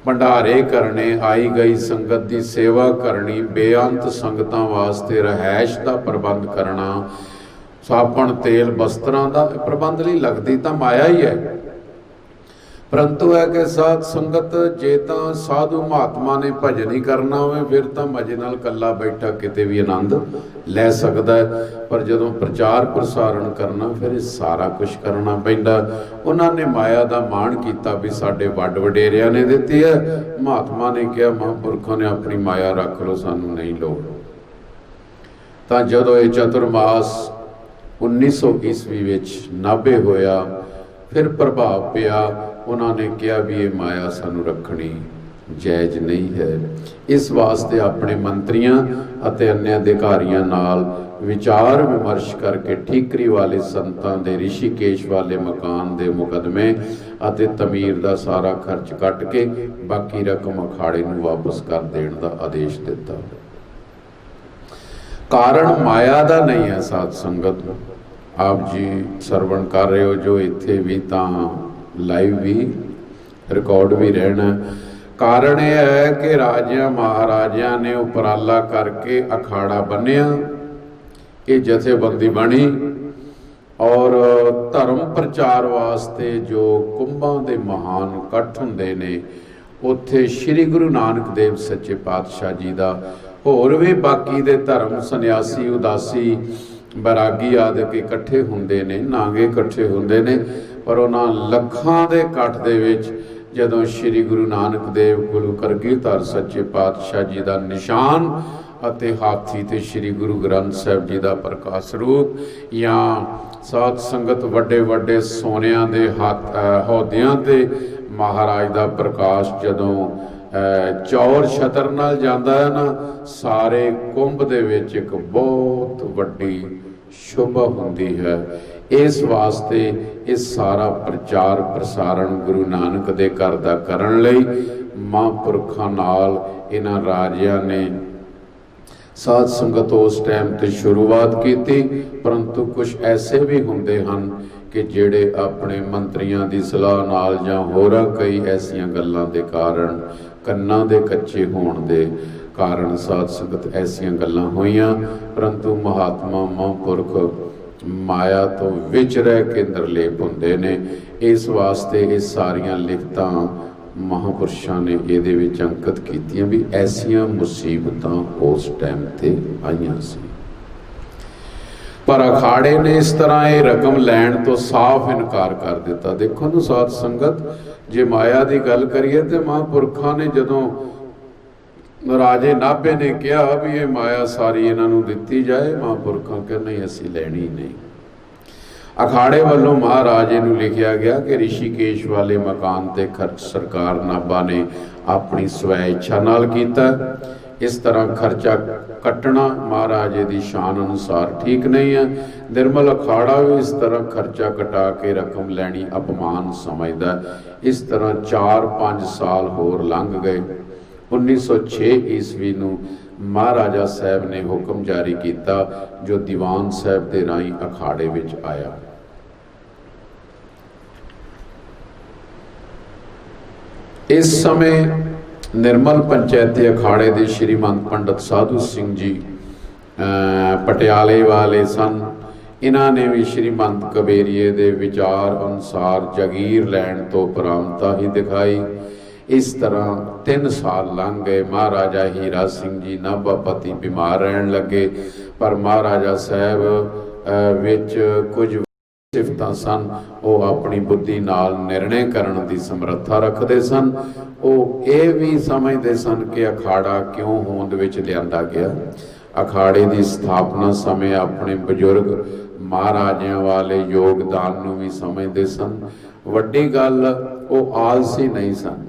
Speaker 1: भंडारे करने, आई गई संगत की सेवा करनी, बेअंत संगतां वास्ते रहायश का प्रबंध करना, साबण तेल वस्त्रां का प्रबंध नहीं लगती तो माया ही है। परंतु है कि साध संगत जे तां साधु महात्मा ने भजन ही करना हो फिर तो मजे नाल कल्ला बैठा किते भी आनंद लै सकदा है, पर जदों प्रचार प्रसारण करना फिर सारा कुछ करना पैंदा। उन्होंने माया का मान किया भी साडे वड वडेरिया ने दिती है, महात्मा ने कहा महापुरखों ने अपनी माया रख लो, सानू नहीं लोड़। तां जदों ये चतुर्मास 1900 ईस्वी विच नाभे होया फिर प्रभाव पिया, उन्होंने कहा भी ये माया सानू रखनी जायज़ नहीं है। इस वास्ते अपने मंत्रियों अते अन्य अधिकारियों नाल विचार विमर्श करके ठीकरी वाले संतां दे ऋषिकेश वाले मकान दे मुकदमे अते तमीर का सारा खर्च कट के बाकी रकम अखाड़े नूं वापस कर देण दा आदेश दिता। कारण माया दा नहीं है साध संगत, आप जी सरवण कर रहे हो जो इत्थे भी तां लाइव भी रिकॉर्ड भी रहना। कारण यह है कि राजिया महाराजिया ने उपराला करके अखाड़ा बनिया, ये जथेबंदी बनी और धर्म प्रचार वास्ते जो कुंभां दे महान इकट्ठ हुंदे ने उत्थे श्री गुरु नानक देव सच्चे पातशाह जी का होर भी बाकी दे धर्म सन्यासी उदासी बैरागी आदि इकट्ठे हुंदे ने, नागे इकट्ठे हुंदे ने, पर उन्हां लखां दे इकट्ठ दे विच जदों श्री गुरु नानक देव गुरु करगीधर सच्चे पातशाह जी का निशान अते हाथी ते श्री गुरु ग्रंथ साहिब जी का प्रकाश रूप या साध संगत वड्डे वड्डे सोनिया दे हौदियां ते महाराज का प्रकाश जदों चौर छतर नाल जांदा है ना, सारे कुंभ दे विच एक बहुत वड्डी शोभा हुंदी है। इस वास्ते इस सारा प्रचार प्रसारण गुरु नानक दे घर दा करन लई महापुरखां नाल इन्हां राजियां ने साध संगत उस टाइम ते शुरुआत की, परंतु कुछ ऐसे भी हुंदे हन कि जिहड़े अपने मंत्रियों की सलाह नाल जां होरां कई ऐसियां गल्लां दे कारण कन्नां दे कच्चे होण दे कारण साध संगत ऐसियां गल्लां होईयां, परंतु महात्मा महापुरख माया तो विच रह के निर्लेप हुंदे ने। इस वास्ते ये सारियां लिखतां महापुरुषां ने इहदे विच अंकित कीतियां भी ऐसियां मुसीबतां उस टाइम ते आईयां सी। पर अखाड़े ने इस तरह ये रकम लैण तो साफ इनकार कर दिता। देखो ना साध संगत, जे माया की गल करिए तो महापुरखा ने जदों राजे नाभे ने कहा भी ये माया सारी इन्हां नूं दिती जाए, महापुरखा कहा नहीं असीं लैणी नहीं। अखाड़े वालों महाराजे नूं लिखिया गया कि ऋषिकेश वाले मकान ते खर्च सरकार नाभा ने अपनी स्वै इच्छा नाल कीता। इस तरह खर्चा कटना महाराजे की शान अनुसार ठीक नहीं है। निर्मल अखाड़ा भी इस तरह खर्चा कटा के रकम लैनी अपमान समझदा। इस तरह 4-5 साल होर लंघ गए। 1906 ईस्वी नूं महाराजा साहब ने हुक्म जारी किया जो दीवान साहब के राही अखाड़े विच आया। इस समय निर्मल पंचायती अखाड़े के श्रीमंत पंडित साधु सिंह जी पटियाले वाले सन। इन्हां ने भी श्रीमंत कबेरिए के विचार अनुसार जागीर लैण तो परामता ही दिखाई। इस तरह 3 साल लंघ गए। महाराजा हीरा सिंह जी नाभापति बीमार रहन लगे, पर महाराजा साहब विच कुछ सिफतां सन, वो अपनी बुद्धि नाल निर्णय करन दी समर्था रखते सन। वो ये भी समझते सन कि अखाड़ा क्यों होंद विच लिआंदा गया। अखाड़े की स्थापना समय अपने बजुर्ग महाराजिਆਂ वाले योगदान नूं भी समझते सन। वड्डी गल वो आलसी नहीं सन,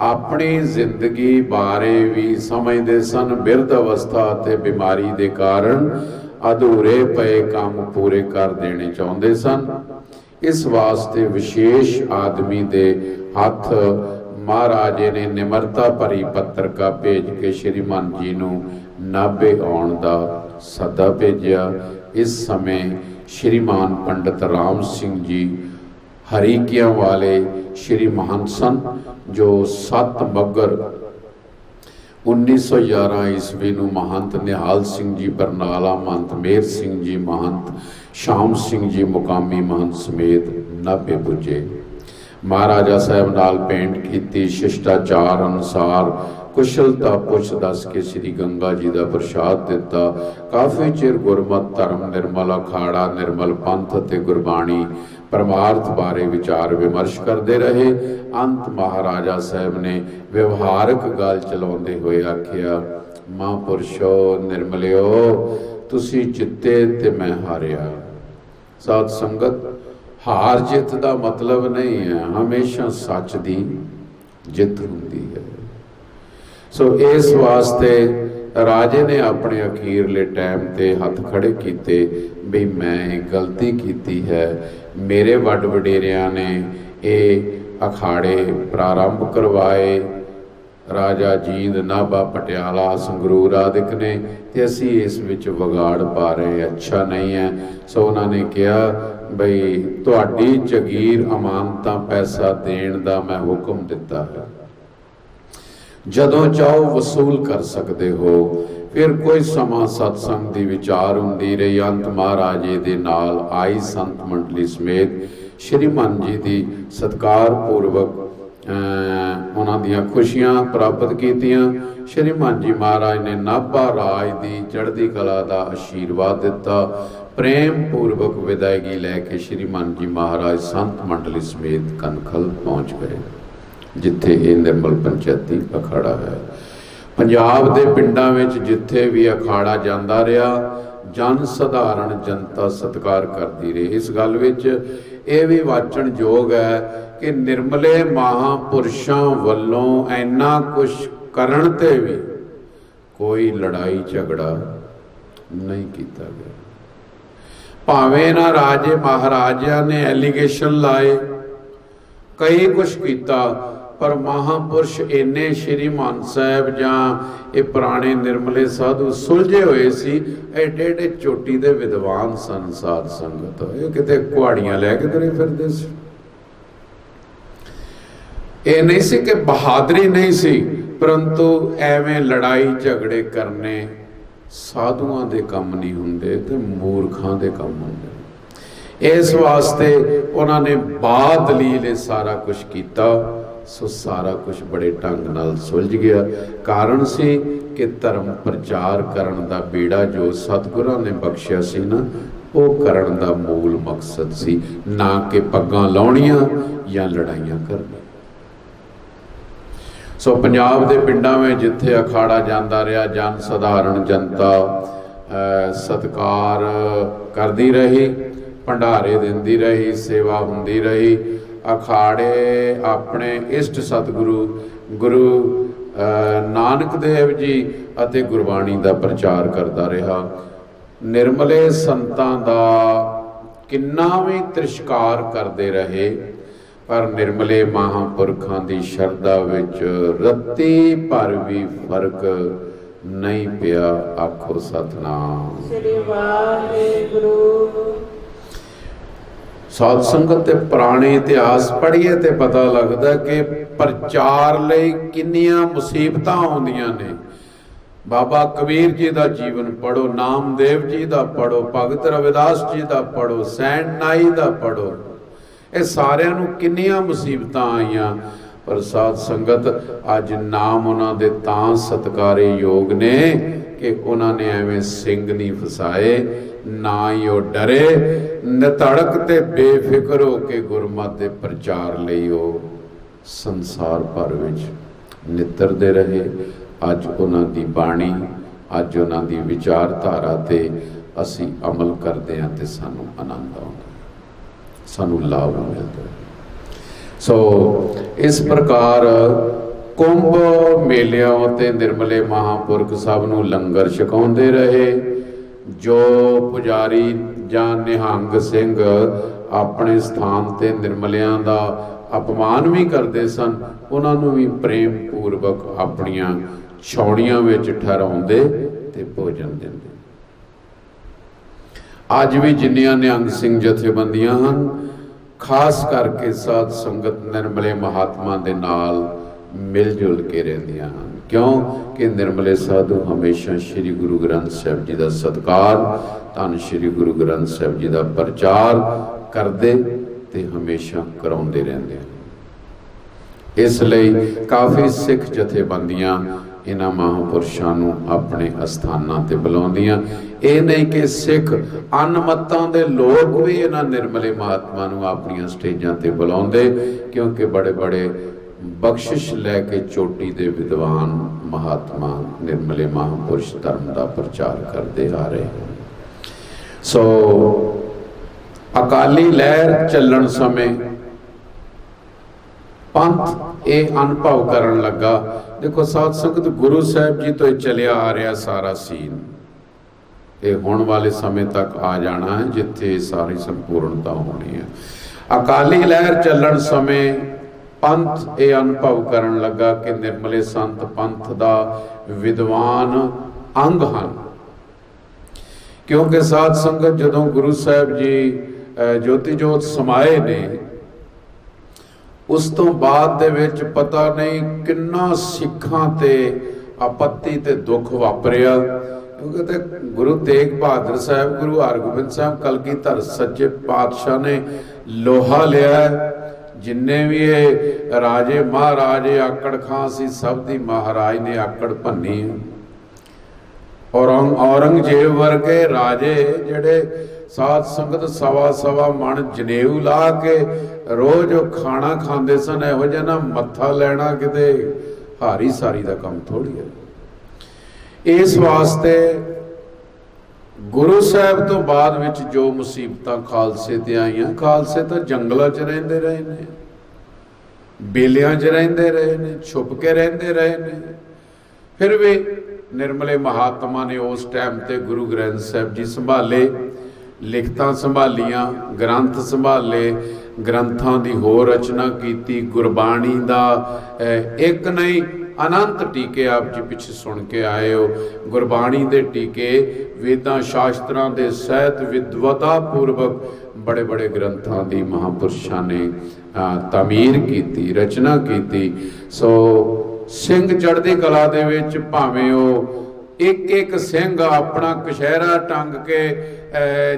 Speaker 1: अपनी जिंदगी बारे भी समझते सन। बिरध अवस्था ते बीमारी के कारण अधूरे पे काम पूरे कर देने चाहते सन। इस वास्ते विशेष आदमी दे हथ महाराजे ने निमरता भरी पत्रिका भेज के श्रीमान जी नूं नाभे आउण दा सदा भेजिया। इस समय श्रीमान पंडित राम सिंह जी हरीकियां वाले श्री महंत सन, जो 7 मगर 1911 ईस्वी नूं महंत निहाल सिंह जी बरनाला, महंत मेहर सिंह जी महंत, शाम सिंह जी मुकामी महंत समेत नाभे पुजे। महाराजा साहब नाल भेंट की, शिष्टाचार अनुसार कुशलता पुछ दस के श्री गंगा जी का प्रसाद दिता। काफ़ी चिर गुरमत धर्म, निर्मल अखाड़ा, निर्मल पंथ ते गुरबाणी परमार्थ बारे विचार विमर्श करते रहे। अंत महाराजा साहब ने व्यवहारक गल चलाते हुए आखिया, महापुरुषो निर्मलियो, तुसी जिते ते मैं हारिया। साध संगत, हार जित का मतलब नहीं है, हमेशा सच की जित होंदी है। सो इस वास्ते राजे ने अपने अखीरले टाइम ते हथ खड़े किए भी मैं गलती की है। मेरे वड वडेरिया ने ये अखाड़े प्रारंभ करवाए, राजा जींद, नाभा, पटियाला, संगरूर आदिक ने, ते असी इस विच वगाड़ पा रहे, अच्छा नहीं है। सो उन्होंने कहा बई तुहाडी जगीर अमानतां पैसा देण दा मैं हुक्म दिता है, जदों चाहो वसूल कर सकते हो। फिर कोई समा सत्संग की विचार होंदी रही। अंत महाराजे दे नाल आई संत मंडली समेत श्रीमान जी की सत्कार पूर्वक उन्हां दियां खुशियां प्राप्त कीतियां। श्रीमान जी महाराज ने नाभा राज की चढ़ती कला का आशीर्वाद दिता। प्रेम पूर्वक विदायगी लैके श्रीमान जी महाराज संत मंडली समेत कनखल पहुँच गए, जिथे ये निर्मल पंचायती अखाड़ा है। पंजाब के पिंडां विच जिथे भी अखाड़ा जांदा रहा, जन सधारण जनता सत्कार करती रही। इस गल विच ये भी वाचन योग है कि निर्मले महापुरुषों वल्लों इन्ना कुछ करन ते भी कोई लड़ाई झगड़ा नहीं किया गया। भावें ना राजे महाराजा ने एलीगेशन लाए, कई कुछ किया, पर महापुरुष इन्ने श्रीमान साहब जां ये पुराने निर्मले साधु सुलझे हुए सी, एडे एडे चोटी दे विद्वान सन। साध संगत ये किते कुहाड़ियां लैके तुरे फिरदे सी। ये नहीं सी कि बहादरी नहीं सी, परंतु एवें लड़ाई झगड़े करने साधुआं दे काम नहीं हुंदे ते मूर्खां दे काम हुंदे। इस वास्ते उन्होंने बाद दलील सारा कुछ किया। सो सारा कुछ बड़े ढंग नाल सुलझ गया। कारण सी कि धर्म प्रचार करन दा बीड़ा जो सतगुरां ने बख्शिया सी ना, वो करन दा मूल मकसद सी, ना कि पग्गां लाउणियां या लड़ाइयां करनी। सो पंजाब के पिंडां में जिथे अखाड़ा जांदा रहा, जन सधारण जनता सत्कार करती रही, भंडारे दिंदी रही, सेवा हुंदी रही। अखाड़े अपने इष्ट सतगुरु गुरु नानक देव जी अते गुरबाणी का प्रचार करता रहा। निर्मले संतां दा किन्ना भी तिरस्कार करते रहे, पर निर्मले महापुरखां की शरदा विच रत्ती पर भी फर्क नहीं पिया। आखो सतनाम श्री वाहिगुरू। साध संगत ते पुराने इतिहास पढ़िए तो पता लगता कि प्रचार लई किन्नियां मुसीबतां आउंदियां ने। बाबा कबीर जी का जीवन पढ़ो, नामदेव जी का पढ़ो, भगत रविदास जी का पढ़ो, सैन नाई का पढ़ो, ये सारियां नूं किन्नियां मुसीबतां आईयां। पर साध संगत अज नाम उन्हां दे तां सत्कारे योग ने कि उन्होंने एवें सिंह नहीं फसाए, ना ही वो डरे, नितड़क ते बेफिक्र हो के गुरमत के प्रचार लई वो संसार भर विच नितरदे रहे। अज उन्हां दी बाणी, अज उन्हां दी विचारधारा ते असी अमल करते हैं तो सानू आनंद आउंदा, सानू लाभ मिलता। सो इस प्रकार कुंभ मेलियां ते निर्मले महापुरख सब नू लंगर छकाउंदे रहे। जो पुजारी जां निहंग सिंह अपने स्थान ते निर्मलियां दा अपमान भी करते सन, उन्हां नू भी प्रेम पूर्वक अपनियां छौड़ियां विच ठहराउंदे ते भोजन दिंदे। अज भी जिन्नियां निहंग सिंह जथेबंदियां हन, खास करके साध संगत निर्मले महात्मा दे नाल मिल जुल के रहिंदियां हन। क्यों कि निर्मले साधु हमेशा श्री गुरु ग्रंथ साहिब जी का सत्कार, धन श्री गुरु ग्रंथ साहिब जी का प्रचार करते ते हमेशा कराउंदे रहिंदे हन। इसलिए काफ़ी सिख जथेबंदियां इन्हां महापुरुषां नूं अपने अस्थानां ते बुलाउंदियां। ये नहीं कि सिख अनमतां दे लोग भी इन्हां निर्मले महात्मा नूं अपनियां स्टेजां ते बुलाउंदे, क्योंकि बड़े बड़े बख्शिश लैके चोटी दे विद्वान महात्मा निर्मले महापुरुष धर्म का प्रचार करते आ रहे हैं। सो अकाली लहर चलन समय पंथ ये अनुभव करन लगा। देखो साध संगत, गुरु साहिब जी तो चलिया आ रहा सारा सीन, ये होने वाले समय तक आ जाना है जिथे सारी संपूर्णता होनी है। अकाली लहर चलन समय पंथ ये अनुभव करन लगा कि निर्मले संत पंथ दा विद्वान अंग हैं। क्योंकि साध संगत जदों गुरु साहिब जी ज्योति जोत समाए ने, उस तो बाद दे विच पता नहीं किन्ना सिखां ते आपत्ति ते दुख वापरिया। क्योंकि ते गुरु तेग बहादुर साहब, गुरु हरगोबिंद साहब, कलगीधर सच्चे पातशाह ने लोहा लिया। जिन्ने भी ये राजे महाराजे आकड़ खां सी, सब दी महाराज ने आकड़ भन्नी। और औरंगजेब वर्गे राजे जिहड़े साध संगत सवा सवा मन जनेऊ ला के रोज खाना खांदे सन, इहो जिहा ना मत्था लैना किते हारी सारी दा काम थोड़ी है। इस वास्ते गुरु साहब तो बाद विच जो मुसीबतां खालसे ते आईयां, खालसे तो जंगलों च रहिंदे रहे ने, बेलियां च रहिंदे रहे ने, छुप के रहिंदे रहे ने। फिर भी निर्मले महात्मा ने उस टाइम ते गुरु ग्रंथ साहिब जी संभाले, लिखतां संभालियां, ग्रंथ संभाले, ग्रंथां दी होर रचना कीती। गुरबाणी दा एक नहीं अनंत टीके आप जी पिछे सुन के आए हो। गुरबाणी दे टीके वेदां शास्त्रां दे सहित विद्वता पूर्वक बड़े बड़े ग्रंथां दी महापुरुषां ने तामीर कीती, रचना कीती। सो सिंह चढ़दी कला दे विच भावें ओ एक एक सिंह अपना कशहरा टंग के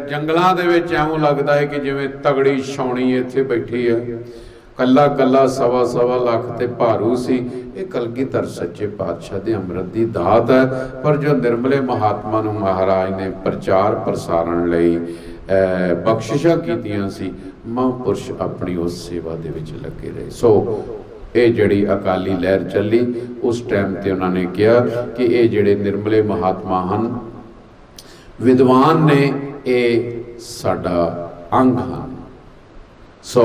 Speaker 1: जंगलों दे विच ऐवें लगदा है कि जिवें तगड़ी छौणी इत्थे बैठी है। कला कला सवा सवा लाख ते भारू सी। ये कलगीधर सच्चे पातशाह दे अमृत दी दात है। पर जो निर्मले महात्मा नूं महाराज ने प्रचार प्रसारण लई बख्शिशां कीतियां सी, महापुरुष अपनी उस सेवा दे विच लगे रहे। सो ये जिहड़ी अकाली लहर चली, उस टाइम ते उन्होंने कहा कि ये जिहड़े निर्मले महात्मा हन, विद्वान ने, ये साडा अंग हन। सो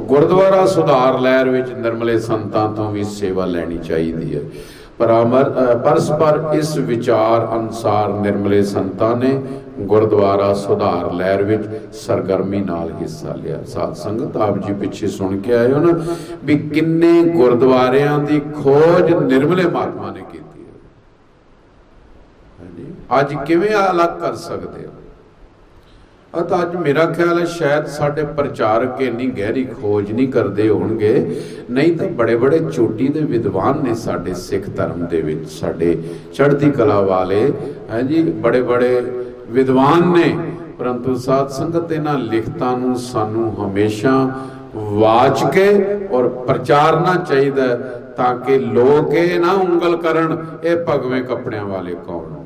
Speaker 1: गुरुद्वारा सुधार लहर विच निर्मले संतां तो भी सेवा लैनी चाहिए है। परस्पर इस विचार अनुसार निर्मले संतां ने गुरुद्वारा सुधार लहर विच सरगर्मी नाल हिस्सा लिया। साध संगत आप जी पिछे सुन के आए हो ना भी किन्ने गुरुद्वारियां दी खोज निर्मले महात्मा ने की है। अज किवें अलग कर सकते हो? तो अज मेरा ख्याल है शायद साडे प्रचारक इन्नी गहरी खोज नहीं करते होणगे, नहीं तो बड़े बड़े चोटी दे विद्वान ने साडे सिख धर्म दे विच, साडे चढ़ती कला वाले है जी, बड़े बड़े विद्वान ने। परंतु साध संगत इन्हां लिखतां नूं सानूं हमेशा ਵਾਚ ਕੇ ਔਰ ਪ੍ਰਚਾਰਨਾ ਚਾਹੀਦਾ ਤਾਂ ਕਿ ਲੋਕ ਇਹ ਨਾ ਉਂਗਲ ਕਰਨ ਇਹ ਭਗਵੇਂ ਕੱਪੜਿਆਂ ਵਾਲੇ ਕੌਣ ਨੇ।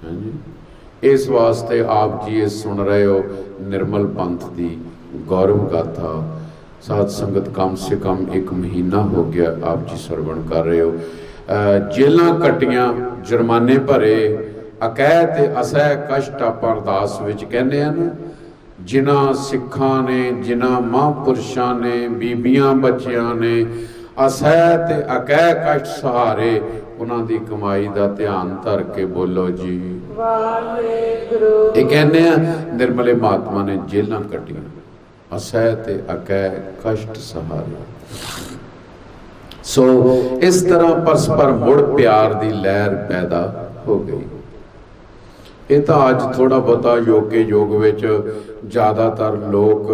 Speaker 1: ਹਾਂਜੀ, ਇਸ ਵਾਸਤੇ ਆਪ ਜੀ ਇਹ ਸੁਣ ਰਹੇ ਹੋ ਨਿਰਮਲ ਪੰਥ ਦੀ ਗੌਰਵ ਗਾਥਾ। ਸਾਧ ਸੰਗਤ ਕਮ ਸੇ ਕਮ 1 ਮਹੀਨਾ ਹੋ ਗਿਆ ਆਪ ਜੀ ਸਰਵਣ ਕਰ ਰਹੇ ਹੋ। ਜੇਲਾਂ ਕੱਟੀਆਂ, ਜੁਰਮਾਨੇ ਭਰੇ, ਅਕਹਿ ਤੇ ਅਸਹਿ ਕਸ਼ਟ ਆਪਾਂ ਅਰਦਾਸ ਵਿੱਚ ਕਹਿੰਦੇ ਹਨ। ਜਿਨ੍ਹਾਂ ਸਿੱਖਾਂ ਨੇ, ਜਿਨ੍ਹਾਂ ਮਹਾਂਪੁਰਸ਼ਾਂ ਨੇ, ਬੀਬੀਆਂ ਬੱਚਿਆਂ ਨੇ ਅਸਹਿ ਤੇ ਅਕਹਿ ਕਸ਼ਟ ਸਹਾਰੇ, ਉਹਨਾਂ ਦੀ ਕਮਾਈ ਦਾ ਧਿਆਨ ਧਰ ਕੇ ਬੋਲੋ ਜੀ ਵਾਹਿਗੁਰੂ। ਇਹ ਕਹਿੰਦੇ ਆ ਨਿਰਮਲੇ ਮਹਾਤਮਾ ਨੇ ਜੇਲਾਂ ਕੱਟੀਆਂ, ਅਸਹਿ ਤੇ ਅਕਹਿ ਕਸ਼ਟ ਸਹਾਰੇ। ਸੋ ਇਸ ਤਰ੍ਹਾਂ ਪਰਸਪਰ ਮੁੜ ਪਿਆਰ ਦੀ ਲਹਿਰ ਪੈਦਾ ਹੋ ਗਈ। ਇਹ ਤਾਂ ਅੱਜ ਥੋੜਾ ਬਹੁਤਾ ਯੋਗੇ ਯੁੱਗ ਵਿੱਚ ਜ਼ਿਆਦਾਤਰ ਲੋਕ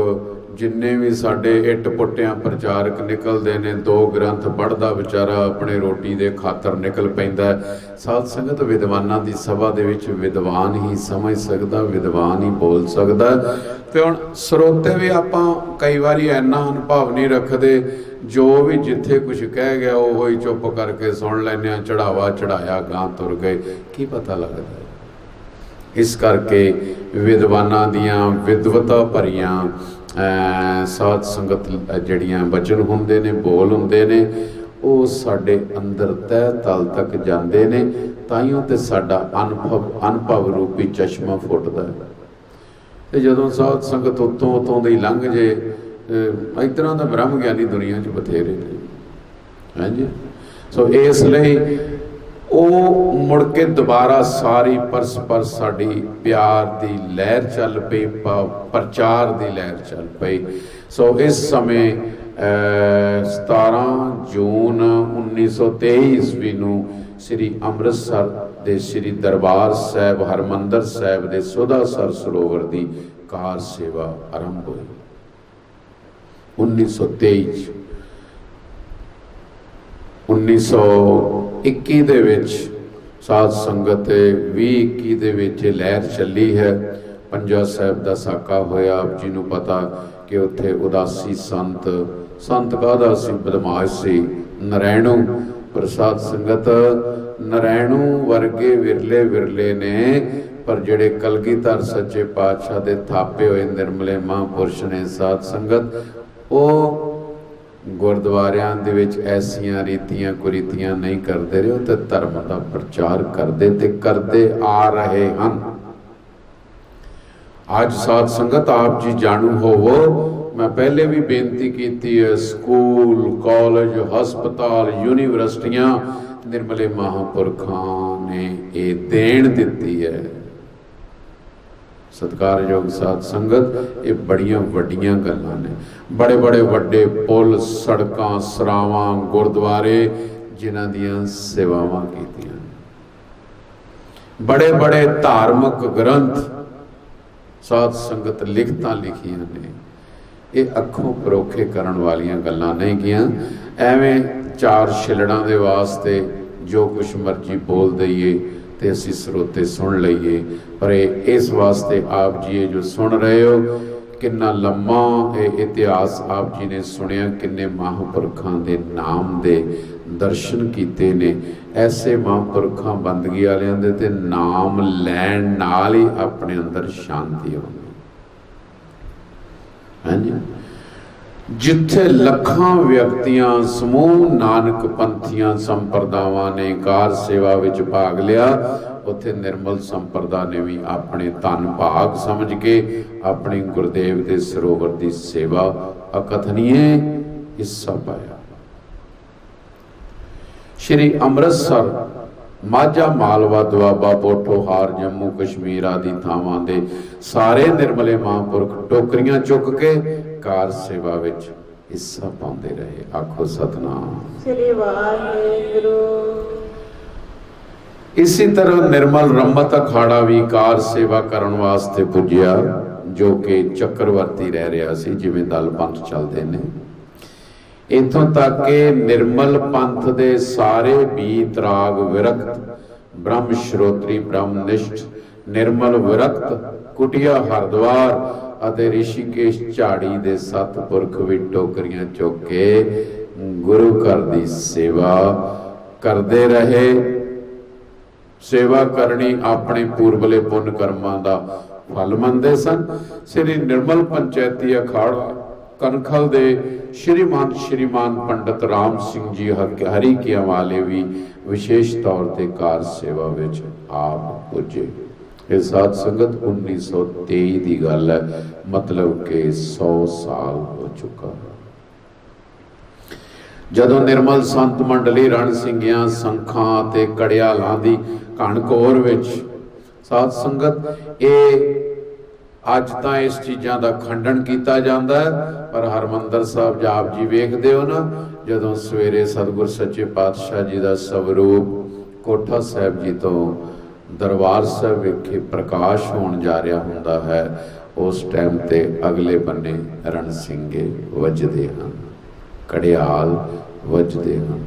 Speaker 1: ਜਿੰਨੇ ਵੀ ਸਾਡੇ ਇੱਟ ਪੁੱਟਿਆਂ ਪ੍ਰਚਾਰਕ ਨਿਕਲਦੇ ਨੇ, 2 ਗ੍ਰੰਥ ਪੜ੍ਹਦਾ ਵਿਚਾਰਾ ਆਪਣੇ ਰੋਟੀ ਦੇ ਖਾਤਰ ਨਿਕਲ ਪੈਂਦਾ। ਸਾਧ ਸੰਗਤ ਵਿਦਵਾਨਾਂ ਦੀ ਸਭਾ ਦੇ ਵਿੱਚ ਵਿਦਵਾਨ ਹੀ ਸਮਝ ਸਕਦਾ, ਵਿਦਵਾਨ ਹੀ ਬੋਲ ਸਕਦਾ। ਤੇ ਹੁਣ ਸਰੋਤੇ ਵੀ ਆਪਾਂ ਕਈ ਵਾਰੀ ਇੰਨਾ ਅਨੁਭਵ ਨਹੀਂ ਰੱਖਦੇ, ਜੋ ਵੀ ਜਿੱਥੇ ਕੁਝ ਕਹਿ ਗਿਆ ਉਹ ਹੀ ਚੁੱਪ ਕਰਕੇ ਸੁਣ ਲੈਂਦੇ ਹਾਂ, ਚੜਾਵਾ ਚੜਾਇਆ, ਗਾਂ ਤੁਰ ਗਏ, ਕੀ ਪਤਾ ਲੱਗਦਾ। ਇਸ ਕਰਕੇ ਵਿਦਵਾਨਾਂ ਦੀਆਂ ਵਿਦਵਤਾ ਭਰੀਆਂ ਸਾਧ ਸੰਗਤ ਜਿਹੜੀਆਂ ਬਚਨ ਹੁੰਦੇ ਨੇ, ਬੋਲ ਹੁੰਦੇ ਨੇ, ਉਹ ਸਾਡੇ ਅੰਦਰ ਤਹਿ ਤਲ ਤੱਕ ਜਾਂਦੇ ਨੇ। ਤਾਈਓ ਤੇ ਸਾਡਾ ਅਨੁਭਵ ਰੂਪੀ ਚਸ਼ਮਾ ਫੁੱਟਦਾ ਹੈ। ਤੇ ਜਦੋਂ ਸਾਧ ਸੰਗਤ ਉੱਤੋਂ ਦੀ ਲੰਘ ਜੇ, ਇਸ ਤਰ੍ਹਾਂ ਦਾ ਬ੍ਰਹਮ ਗਿਆਨੀ ਦੁਨੀਆ 'ਚ ਬਥੇਰੇ ਨੇ। ਹਾਂਜੀ, ਸੋ ਇਸ ਲਈ ਉਹ ਮੁੜ ਕੇ ਦੁਬਾਰਾ ਸਾਰੀ ਪਰਸਪਰ ਸਾਡੀ ਪਿਆਰ ਦੀ ਲਹਿਰ ਚੱਲ ਪਈ, ਪ੍ਰਚਾਰ ਦੀ ਲਹਿਰ ਚੱਲ ਪਈ। ਸੋ ਇਸ ਸਮੇਂ 17 ਜੂਨ 1923 ਈਸਵੀ ਨੂੰ ਸ੍ਰੀ ਅੰਮ੍ਰਿਤਸਰ ਦੇ ਸ੍ਰੀ ਦਰਬਾਰ ਸਾਹਿਬ ਹਰਮੰਦਰ ਸਾਹਿਬ ਦੇ ਸੁਧਾਸਰ ਸਰੋਵਰ ਦੀ ਕਾਰ ਸੇਵਾ ਆਰੰਭ ਹੋਈ। 1923 1921 ਦੇ ਵਿੱਚ ਸਾਧ ਸੰਗਤ 2021 ਦੇ ਵਿੱਚ ਲਹਿਰ ਚੱਲੀ ਹੈ। ਪੰਜਾ ਸਾਹਿਬ ਦਾ ਸਾਕਾ ਹੋਇਆ। ਆਪ ਜੀ ਨੂੰ ਪਤਾ ਕਿ ਉੱਥੇ ਉਦਾਸੀ ਸੰਤ ਕਾਹਦਾ ਸੀ, ਬਦਮਾਸ਼ ਸੀ, ਨਰੈਣੂ। ਪਰ ਸਾਧ ਸੰਗਤ ਨਰੈਣੂ ਵਰਗੇ ਵਿਰਲੇ ਨੇ, ਪਰ ਜਿਹੜੇ ਕਲਗੀਧਰ ਸੱਚੇ ਪਾਤਸ਼ਾਹ ਦੇ ਥਾਪੇ ਹੋਏ ਨਿਰਮਲੇ ਮਹਾਂਪੁਰਸ਼ ਨੇ ਸਾਧ ਸੰਗਤ, ਉਹ ਗੁਰਦੁਆਰਿਆਂ ਦੇ ਵਿੱਚ ਐਸੀਆਂ ਰੀਤੀਆਂ ਕੁਰੀਤੀਆਂ ਨਹੀਂ ਕਰਦੇ ਰਹੇ, ਤੇ ਧਰਮ ਦਾ ਪ੍ਰਚਾਰ ਕਰਦੇ ਤੇ ਕਰਦੇ ਆ ਰਹੇ ਹਨ। ਅੱਜ ਸਾਧ ਸੰਗਤ ਆਪ ਜੀ ਜਾਣੂ ਹੋਵੋ, ਮੈਂ ਪਹਿਲੇ ਵੀ ਬੇਨਤੀ ਕੀਤੀ ਹੈ, ਸਕੂਲ, ਕਾਲਜ, ਹਸਪਤਾਲ, ਯੂਨੀਵਰਸਿਟੀਆਂ ਨਿਰਮਲੇ ਮਹਾਂਪੁਰਖਾਂ ਨੇ ਇਹ ਦੇਣ ਦਿੱਤੀ ਹੈ। ਸਤਿਕਾਰਯੋਗ ਸਾਧ ਸੰਗਤ, ਇਹ ਬੜੀਆਂ ਵੱਡੀਆਂ ਗੱਲਾਂ ਨੇ। ਬੜੇ ਵੱਡੇ ਪੁਲ, ਸੜਕਾਂ, ਸਰਾਵਾਂ, ਗੁਰਦੁਆਰੇ ਜਿਨ੍ਹਾਂ ਦੀਆਂ ਸੇਵਾਵਾਂ ਕੀਤੀਆਂ, ਬੜੇ ਧਾਰਮਿਕ ਗ੍ਰੰਥ ਸਾਧ ਸੰਗਤ ਲਿਖਤਾਂ ਲਿਖੀਆਂ ਨੇ। ਇਹ ਅੱਖੋਂ ਪਰੋਖੇ ਕਰਨ ਵਾਲੀਆਂ ਗੱਲਾਂ ਨਹੀਂ ਗੀਆਂ। ਐਵੇਂ 4 ਛਿਲੜਾਂ ਦੇ ਵਾਸਤੇ ਜੋ ਕੁਛ ਮਰਜ਼ੀ ਬੋਲ ਦਈਏ ਤੇ ਅਸੀਂ ਸਰੋਤੇ ਸੁਣ ਲਈਏ। ਪਰ ਇਸ ਵਾਸਤੇ ਆਪ ਜੀ ਇਹ ਜੋ ਸੁਣ ਰਹੇ ਹੋ, ਕਿੰਨਾ ਲੰਮਾ ਇਹ ਇਤਿਹਾਸ ਆਪ ਜੀ ਨੇ ਸੁਣਿਆ, ਕਿੰਨੇ ਮਹਾਂਪੁਰਖਾਂ ਦੇ ਨਾਮ ਦੇ ਦਰਸ਼ਨ ਕੀਤੇ ਨੇ। ਐਸੇ ਮਹਾਂਪੁਰਖਾਂ ਬੰਦਗੀ ਵਾਲਿਆਂ ਦੇ ਤੇ ਨਾਮ ਲੈਣ ਨਾਲ ਹੀ ਆਪਣੇ ਅੰਦਰ ਸ਼ਾਂਤੀ ਆਉਂਦੀ। ਹਾਂਜੀ, ਜਿੱਥੇ ਲੱਖਾਂ ਵਿਅਕਤੀਆਂ, ਸਮੂਹ ਨਾਨਕ ਪੰਥੀਆਂ ਸੰਪਰਦਾਵਾਂ ਨੇ ਕਾਰ ਸੇਵਾ ਵਿੱਚ ਭਾਗ ਲਿਆ, ਉੱਥੇ ਨਿਰਮਲ ਸੰਪਰਦਾ ਨੇ ਵੀ ਆਪਣੇ ਧਨ ਭਾਗ ਸਮਝ ਕੇ ਆਪਣੀ ਗੁਰਦੇਵ ਦੇ ਸਰੋਵਰ ਦੀ ਸੇਵਾ ਅਕਥਨੀਏ ਹਿੱਸਾ ਪਾਇਆ। ਸ਼੍ਰੀ ਅੰਮ੍ਰਿਤਸਰ, ਮਾਝਾ, ਮਾਲਵਾ, ਦੁਆਬਾ, ਪੋਠੋਹਾਰ, ਜੰਮੂ ਕਸ਼ਮੀਰ ਆਦਿ ਥਾਵਾਂ ਦੇ ਸਾਰੇ ਨਿਰਮਲੇ ਮਹਾਂਪੁਰਖ ਟੋਕਰੀਆਂ ਚੁੱਕ ਕੇ ਕਾਰ ਸੇਵਾ ਵਿੱਚ ਹਿੱਸਾ ਪਾਉਂਦੇ ਰਹੇ। ਆਖੋ ਸਤਨਾਮ ਸ੍ਰੀ ਵਾਹਿਗੁਰੂ। ਇਸੇ ਤਰ੍ਹਾਂ ਨਿਰਮਲ ਰਮਤ ਅਖਾੜਾ ਵੀ ਕਾਰ ਸੇਵਾ ਕਰਨ ਵਾਸਤੇ ਪੁੱਜਿਆ, ਜੋ ਕਿ ਚੱਕਰਵਰਤੀ ਰਹਿ ਰਿਹਾ ਸੀ, ਜਿਵੇਂ ਦਲ ਪੰਥ ਚੱਲਦੇ ਨੇ। ਇੱਥੋਂ ਤੱਕ ਕਿ ਨਿਰਮਲ ਪੰਥ ਦੇ ਸਾਰੇ ਬੀਤ ਰਾਗ ਵਿਰਕਤ, ਬ੍ਰਹਮ ਸ਼ਰੋਤਰੀ, ਬ੍ਰਹਮ ਨਿਸ਼ਟ निर्मल विरक्त कुटिया हरिद्वार ਅਤੇ ਰਿਸ਼ੀਕੇਸ਼ ਝਾੜੀ ਦੇ ਸਤਪੁਰਖ ਵੀ ਟੋਕਰੀਆਂ ਚੁੱਕ ਕੇ ਗੁਰੂ ਘਰ ਦੀ ਸੇਵਾ ਕਰਦੇ ਰਹੇ। ਸੇਵਾ ਕਰਨੀ ਆਪਣੇ ਪੂਰਬਲੇ ਪੁੰਨ ਕਰਮਾਂ ਦਾ ਫਲ ਮੰਨਦੇ ਸਨ। ਸ੍ਰੀ ਨਿਰਮਲ ਪੰਚੈਤੀ ਅਖਾੜਾ ਕਨਖਲ ਦੇ ਸ਼੍ਰੀਮਾਨ ਪੰਡਤ ਰਾਮ ਸਿੰਘ ਜੀ ਹਰੀਕਿਆਂ ਵਾਲੇ ਵੀ ਵਿਸ਼ੇਸ਼ ਤੌਰ ਤੇ ਕਾਰ ਸੇਵਾ ਵਿੱਚ ਆਪ ਪੁੱਜੇ। ਇਹ ਸਾਧ ਸੰਗਤ 1923 ਦੀ ਗੱਲ ਹੈ, ਮਤਲਬ ਕਿ 100 ਸਾਲ ਹੋ ਚੁੱਕਾ। ਜਦੋਂ ਨਿਰਮਲ ਸੰਤ ਮੰਡਲੀ ਰਣ ਸਿੰਘਿਆਂ ਸੰਖਾਂ ਤੇ ਕੜਿਆਲਾਂ ਦੀ ਘਣਘੋਰ ਵਿੱਚ ਸਾਧ ਸੰਗਤ ਇਹ ਅੱਜ ਤਾਂ ਇਸ ਚੀਜ਼ਾਂ ਦਾ ਖੰਡਨ ਕੀਤਾ ਜਾਂਦਾ ਹੈ, ਪਰ ਹਰਮੰਦਰ ਸਾਹਿਬ ਜਾਪ ਜੀ ਵੇਖਦੇ ਹੋ ਨਾ, ਜਦੋਂ ਸਵੇਰੇ ਸਤਿਗੁਰ ਸੱਚੇ ਪਾਤਸ਼ਾਹ ਜੀ ਦਾ ਸਵਰੂਪ ਕੋਠਾ ਸਾਹਿਬ ਜੀ ਤੋਂ ਦਰਬਾਰ ਸਾਹਿਬ ਵਿਖੇ ਪ੍ਰਕਾਸ਼ ਹੋਣ ਜਾ ਰਿਹਾ ਹੁੰਦਾ ਹੈ, ਉਸ ਟਾਈਮ ਤੇ ਅਗਲੇ ਬੰਨੇ ਰਣ ਸਿੰਘੇ ਵੱਜਦੇ ਹਨ, ਕੜਿਆਲ ਵੱਜਦੇ ਹਨ।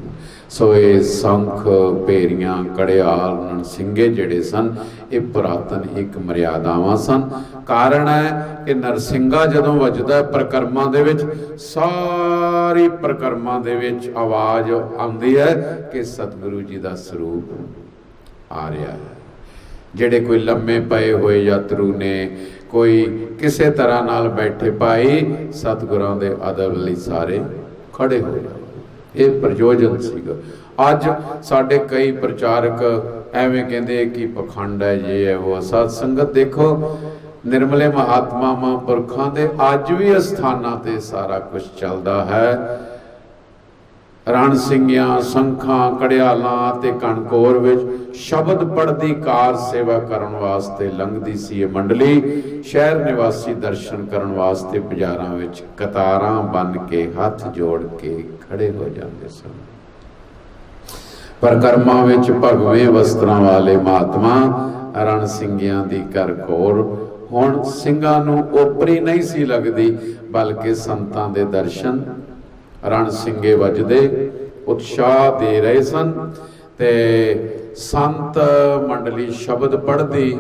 Speaker 1: ਸੋ ਇਹ ਸੰਖ ਭੇਰੀਆਂ ਕੜਿਆਲ ਰਣ ਸਿੰਘੇ ਜਿਹੜੇ ਸਨ ਇਹ ਪੁਰਾਤਨ ਇੱਕ ਮਰਿਆਦਾਵਾਂ ਸਨ। ਕਾਰਨ ਹੈ ਕਿ ਨਰਸਿੰਘਾ ਜਦੋਂ ਵੱਜਦਾ ਪ੍ਰਕਰਮਾਂ ਦੇ ਵਿੱਚ, ਸਾਰੀ ਪ੍ਰਕਰਮਾਂ ਦੇ ਵਿੱਚ ਆਵਾਜ਼ ਆਉਂਦੀ ਹੈ ਕਿ ਸਤਿਗੁਰੂ ਜੀ ਦਾ ਸਰੂਪ ਆ ਰਿਹਾ ਹੈ। ਜਿਹੜੇ ਕੋਈ ਲੰਮੇ ਪਏ ਹੋਏ ਯਾਤਰੂ ਨੇ, ਕੋਈ ਕਿਸੇ ਤਰ੍ਹਾਂ ਨਾਲ ਬੈਠੇ ਭਾਈ, ਸਤਿਗੁਰਾਂ ਦੇ ਅਦਬ ਲਈ ਸਾਰੇ ਖੜੇ ਹੋ ਜਾਣ। ਇਹ ਪ੍ਰਯੋਜਨ ਸੀਗਾ। ਅੱਜ ਸਾਡੇ ਕਈ ਪ੍ਰਚਾਰਕ ਐਵੇਂ ਕਹਿੰਦੇ ਕਿ ਪਖੰਡ ਹੈ, ਇਹ ਹੈ ਉਹ। ਸਾਧ ਸੰਗਤ ਦੇਖੋ, ਨਿਰਮਲੇ ਮਹਾਤਮਾ ਮਹਾਂਪੁਰਖਾਂ ਦੇ ਅੱਜ ਵੀ ਅਸਥਾਨਾਂ ਤੇ ਸਾਰਾ ਕੁਝ ਚੱਲਦਾ ਹੈ। ਰਣ ਸਿੰਘਿਆਂ ਸੰਖਾਂ ਕੜਿਆਲਾਂ ਤੇ ਕਣਕੌਰ ਵਿੱਚ ਸ਼ਬਦ ਪੜ੍ਹਦੀ ਕਾਰ ਸੇਵਾ ਕਰਨ ਵਾਸਤੇ ਲੰਘਦੀ ਸੀ ਇਹ ਮੰਡਲੀ। ਸ਼ਹਿਰ ਨਿਵਾਸੀ ਦਰਸ਼ਨ ਕਰਨ ਵਾਸਤੇ ਬਾਜ਼ਾਰਾਂ ਵਿੱਚ ਕਤਾਰਾਂ ਬੰਨ ਕੇ ਹੱਥ ਜੋੜ ਕੇ ਖੜੇ ਹੋ ਜਾਂਦੇ ਸਨ। ਪ੍ਰਕਰਮਾਂ ਵਿੱਚ ਭਗਵੇਂ ਵਸਤਰਾਂ ਵਾਲੇ ਮਹਾਤਮਾ ਰਣ ਸਿੰਘਿਆਂ ਦੀ ਕਰਕੌਰ ਹੁਣ ਸਿੰਘਾਂ ਨੂੰ ਓਪਰੀ ਨਹੀਂ ਸੀ ਲੱਗਦੀ, ਬਲਕਿ ਸੰਤਾਂ ਦੇ ਦਰਸ਼ਨ ਰਣ ਸਿੰਘੇ ਵੱਜਦੇ ਉਤਸ਼ਾਹ ਦੇ ਰਹੇ ਸਨ। ਤੇ ਸੰਤ ਮੰਡਲੀ ਸ਼ਬਦ ਪੜ੍ਹਦੀ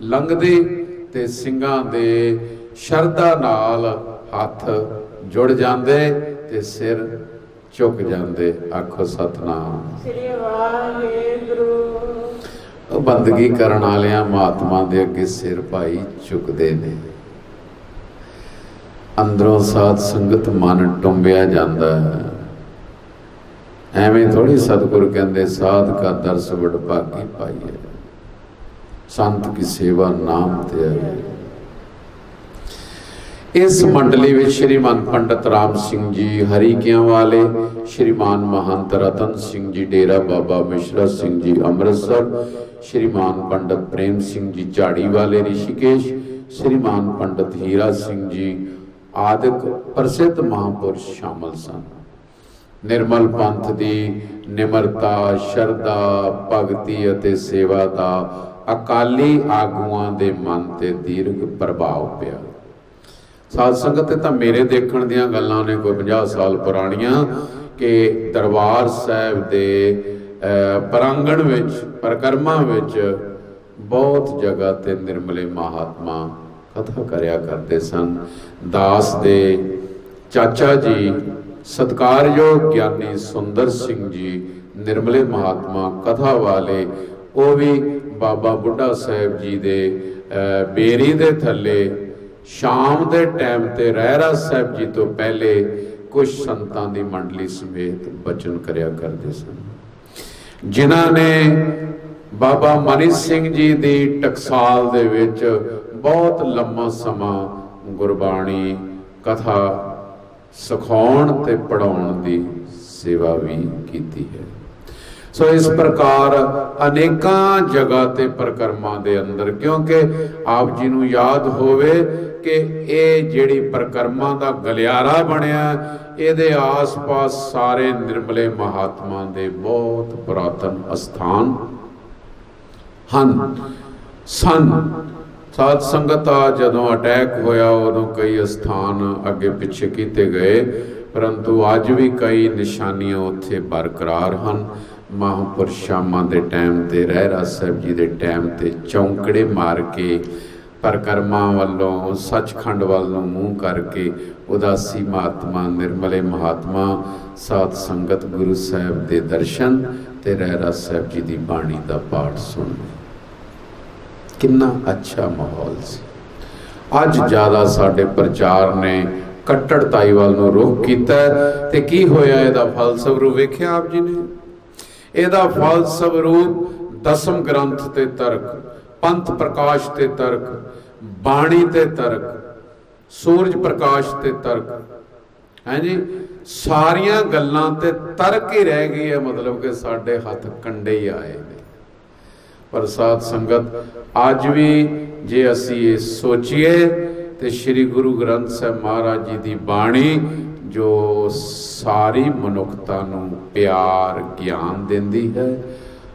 Speaker 1: ਲੰਘਦੀ ਤੇ ਸਿੰਘਾਂ ਦੇ ਸ਼ਰਧਾ ਨਾਲ ਹੱਥ ਜੁੜ ਜਾਂਦੇ ਤੇ ਸਿਰ ਝੁਕ ਜਾਂਦੇ। ਆਖੋ ਸਤਨਾਮ
Speaker 2: ਸ੍ਰੀ ਵਾਹਿਗੁਰੂ।
Speaker 1: ਉਹ ਬੰਦਗੀ ਕਰਨ ਵਾਲਿਆਂ ਮਹਾਤਮਾ ਦੇ ਅੱਗੇ ਸਿਰ ਭਾਈ ਝੁਕਦੇ ਨੇ। ਅੰਦਰੋਂ ਸਾਧ ਸੰਗਤ ਮਨ ਟੁੰਬਿਆ ਜਾਂਦਾ ਹੈ। ਐਵੇਂ ਥੋੜੀ ਸਤਿਗੁਰ ਕਹਿੰਦੇ ਸਾਧ ਕਾ ਦਰਸ ਵਡਭਾਗੀ ਪਾਈਏ, ਸੰਤ ਕੀ ਸੇਵਾ ਨਾਮ ਤੇ ਆਏ। ਇਸ ਮੰਡਲੀ ਵਿੱਚ ਸ਼੍ਰੀਮਾਨ ਪੰਡਤ ਰਾਮ ਸਿੰਘ ਜੀ ਹਰੀਕਿਆਂ ਵਾਲੇ, ਸ਼੍ਰੀਮਾਨ ਮਹੰਤ ਰਤਨ ਸਿੰਘ ਜੀ ਡੇਰਾ ਬਾਬਾ ਮਿਸ਼ਰਾ ਸਿੰਘ ਜੀ ਅੰਮ੍ਰਿਤਸਰ, ਸ਼੍ਰੀਮਾਨ ਪੰਡਤ ਪ੍ਰੇਮ ਸਿੰਘ ਜੀ ਝਾੜੀ ਵਾਲੇ ਰਿਸ਼ੀਕੇਸ਼, ਸ਼੍ਰੀਮਾਨ ਪੰਡਤ ਹੀਰਾ ਸਿੰਘ ਜੀ ਆਦਿਕ ਪ੍ਰਸਿੱਧ ਮਹਾਂਪੁਰਸ਼ ਸ਼ਾਮਲ ਸਨ। ਨਿਰਮਲ ਪੰਥ ਦੀ ਨਿਮਰਤਾ, ਸ਼ਰਧਾ, ਭਗਤੀ ਅਤੇ ਸੇਵਾ ਦਾ ਅਕਾਲੀ ਆਗੂਆਂ ਦੇ ਮਨ ਤੇ ਦੀਰਘ ਪ੍ਰਭਾਵ ਪਿਆ। ਸਾਧ ਸੰਗਤ ਇਹ ਤਾਂ ਮੇਰੇ ਦੇਖਣ ਦੀਆਂ ਗੱਲਾਂ ਨੇ, ਕੋਈ 50 ਸਾਲ ਪੁਰਾਣੀਆਂ, ਕਿ ਦਰਬਾਰ ਸਾਹਿਬ ਦੇ ਪ੍ਰਾਂਗਣ ਵਿੱਚ ਪ੍ਰਕਰਮਾਂ ਵਿੱਚ ਬਹੁਤ ਜਗ੍ਹਾ ਤੇ ਨਿਰਮਲੇ ਮਹਾਤਮਾ ਕਥਾ ਕਰਿਆ ਕਰਦੇ ਸਨ। ਦਾਸ ਦੇ ਚਾਚਾ ਜੀ ਸਤਿਕਾਰਯੋਗ ਗਿਆਨੀ ਸੁੰਦਰ ਸਿੰਘ ਜੀ ਨਿਰਮਲੇ ਮਹਾਤਮਾ ਕਥਾ ਵਾਲੇ, ਉਹ ਵੀ ਬਾਬਾ ਬੁੱਢਾ ਸਾਹਿਬ ਜੀ ਦੇ ਬੇਰੀ ਦੇ ਥੱਲੇ ਸ਼ਾਮ ਦੇ ਟਾਈਮ ਤੇ ਰਹਿਰਾ ਸਾਹਿਬ ਜੀ ਤੋਂ ਪਹਿਲੇ ਕੁਝ ਸੰਤਾਂ ਦੀ ਮੰਡਲੀ ਸਮੇਤ ਬਚਨ ਕਰਿਆ ਕਰਦੇ ਸਨ, ਜਿਨ੍ਹਾਂ ਨੇ ਬਾਬਾ ਮਨੀ ਸਿੰਘ ਜੀ ਦੀ ਟਕਸਾਲ ਦੇ ਵਿੱਚ ਬਹੁਤ ਲੰਮਾ ਸਮਾਂ ਗੁਰਬਾਣੀ ਕਥਾ ਸਿਖਾਉਣ ਤੇ ਪੜ੍ਹਾਉਣ ਦੀ ਸੇਵਾ ਵੀ ਕੀਤੀ ਹੈ। ਸੋ ਇਸ ਪ੍ਰਕਾਰ ਅਨੇਕਾਂ ਜਗ੍ਹਾ ਤੇ ਪ੍ਰਕਰਮਾਂ ਦੇ ਅੰਦਰ, ਕਿਉਂਕਿ ਆਪ ਜੀ ਨੂੰ ਯਾਦ ਹੋਵੇ ਕਿ ਇਹ ਜਿਹੜੀ ਪ੍ਰਕਰਮਾਂ ਦਾ ਗਲਿਆਰਾ ਬਣਿਆ, ਇਹਦੇ ਆਸ-ਪਾਸ ਸਾਰੇ ਨਿਰਮਲੇ ਮਹਾਤਮਾ ਦੇ ਬਹੁਤ ਪੁਰਾਤਨ ਅਸਥਾਨ ਹਨ ਸਨ। ਸਾਧ ਸੰਗਤ ਆ ਜਦੋਂ ਅਟੈਕ ਹੋਇਆ ਉਦੋਂ ਕਈ ਅਸਥਾਨ ਅੱਗੇ ਪਿੱਛੇ ਕੀਤੇ ਗਏ, ਪਰੰਤੂ ਅੱਜ ਵੀ ਕਈ ਨਿਸ਼ਾਨੀਆਂ ਉੱਥੇ ਬਰਕਰਾਰ ਹਨ। महापुरुषां के टाइम ते रहरा साहब जी के टाइम ते चौंकड़े मार के परिक्रमा वालों सचखंड वाल नूं मूँह करके उदासी महात्मा निर्मले महात्मा साध संगत गुरु साहब के दर्शन ते रहरा साहब जी की बाणी का पाठ सुनते। कितना अच्छा माहौल सी। अज ज़्यादा साडे प्रचार ने कट्टड़ताई वाल नूं रुख कीता ते की होया इहदा फल स्वरूप वेख्या आप जी ने। इहदा फल स्वरूप दसम ग्रंथ ते तर्क, पंथ प्रकाश ते तर्क, बाणी ते तर्क, सूरज प्रकाश ते तर्क है जी, सारियां गल्लां ते तर्क ही रह गई है। मतलब कि साडे हथ कंडे ही आए ने। पर साध संगत अज भी जे असी ये सोचीए तो श्री गुरु ग्रंथ साहब महाराज जी की बाणी जो सारी मनुखता नूं प्यार ज्ञान देंदी है,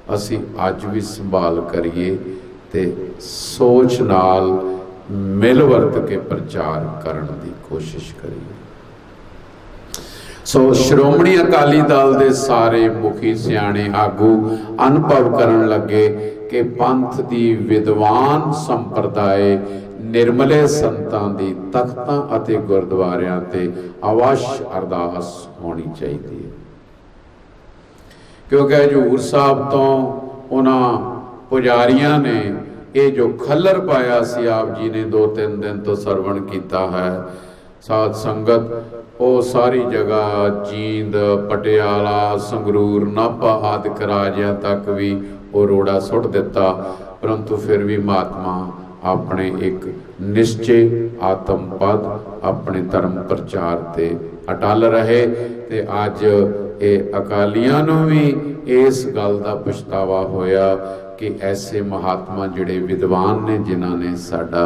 Speaker 1: असी अज भी संभाल करिए ते सोच नाल मिल वर्त के प्रचार करने की कोशिश करिए। सो श्रोमणी अकाली दल के सारे मुखी सियाणे आगू अनुभव करन लगे कि पंथ की विद्वान संप्रदाय निर्मले संतां दी तख्तां अते गुरुद्वारियां ते अवश्य अरदास होनी चाहिए। क्योंकि हजूर साहब तो उन्हां पुजारियां ने ये जो खलर पाया सी, आप जी ने 2-3 दिन तो सरवण किया है। साध संगत वो सारी जगह जींद, पटियाला, संगरूर, नाभा आदि राज्यां तक भी वो रोड़ा सुट दिता, परंतु फिर भी महात्मा अपने एक निश्चय आत्म पद अपने धर्म प्रचार ते अटल रहे। ते अज ये अकालियां नूं भी इस गल का पछतावा होया कि ऐसे महात्मा जिहड़े विद्वान ने, जिन्हां ने साडा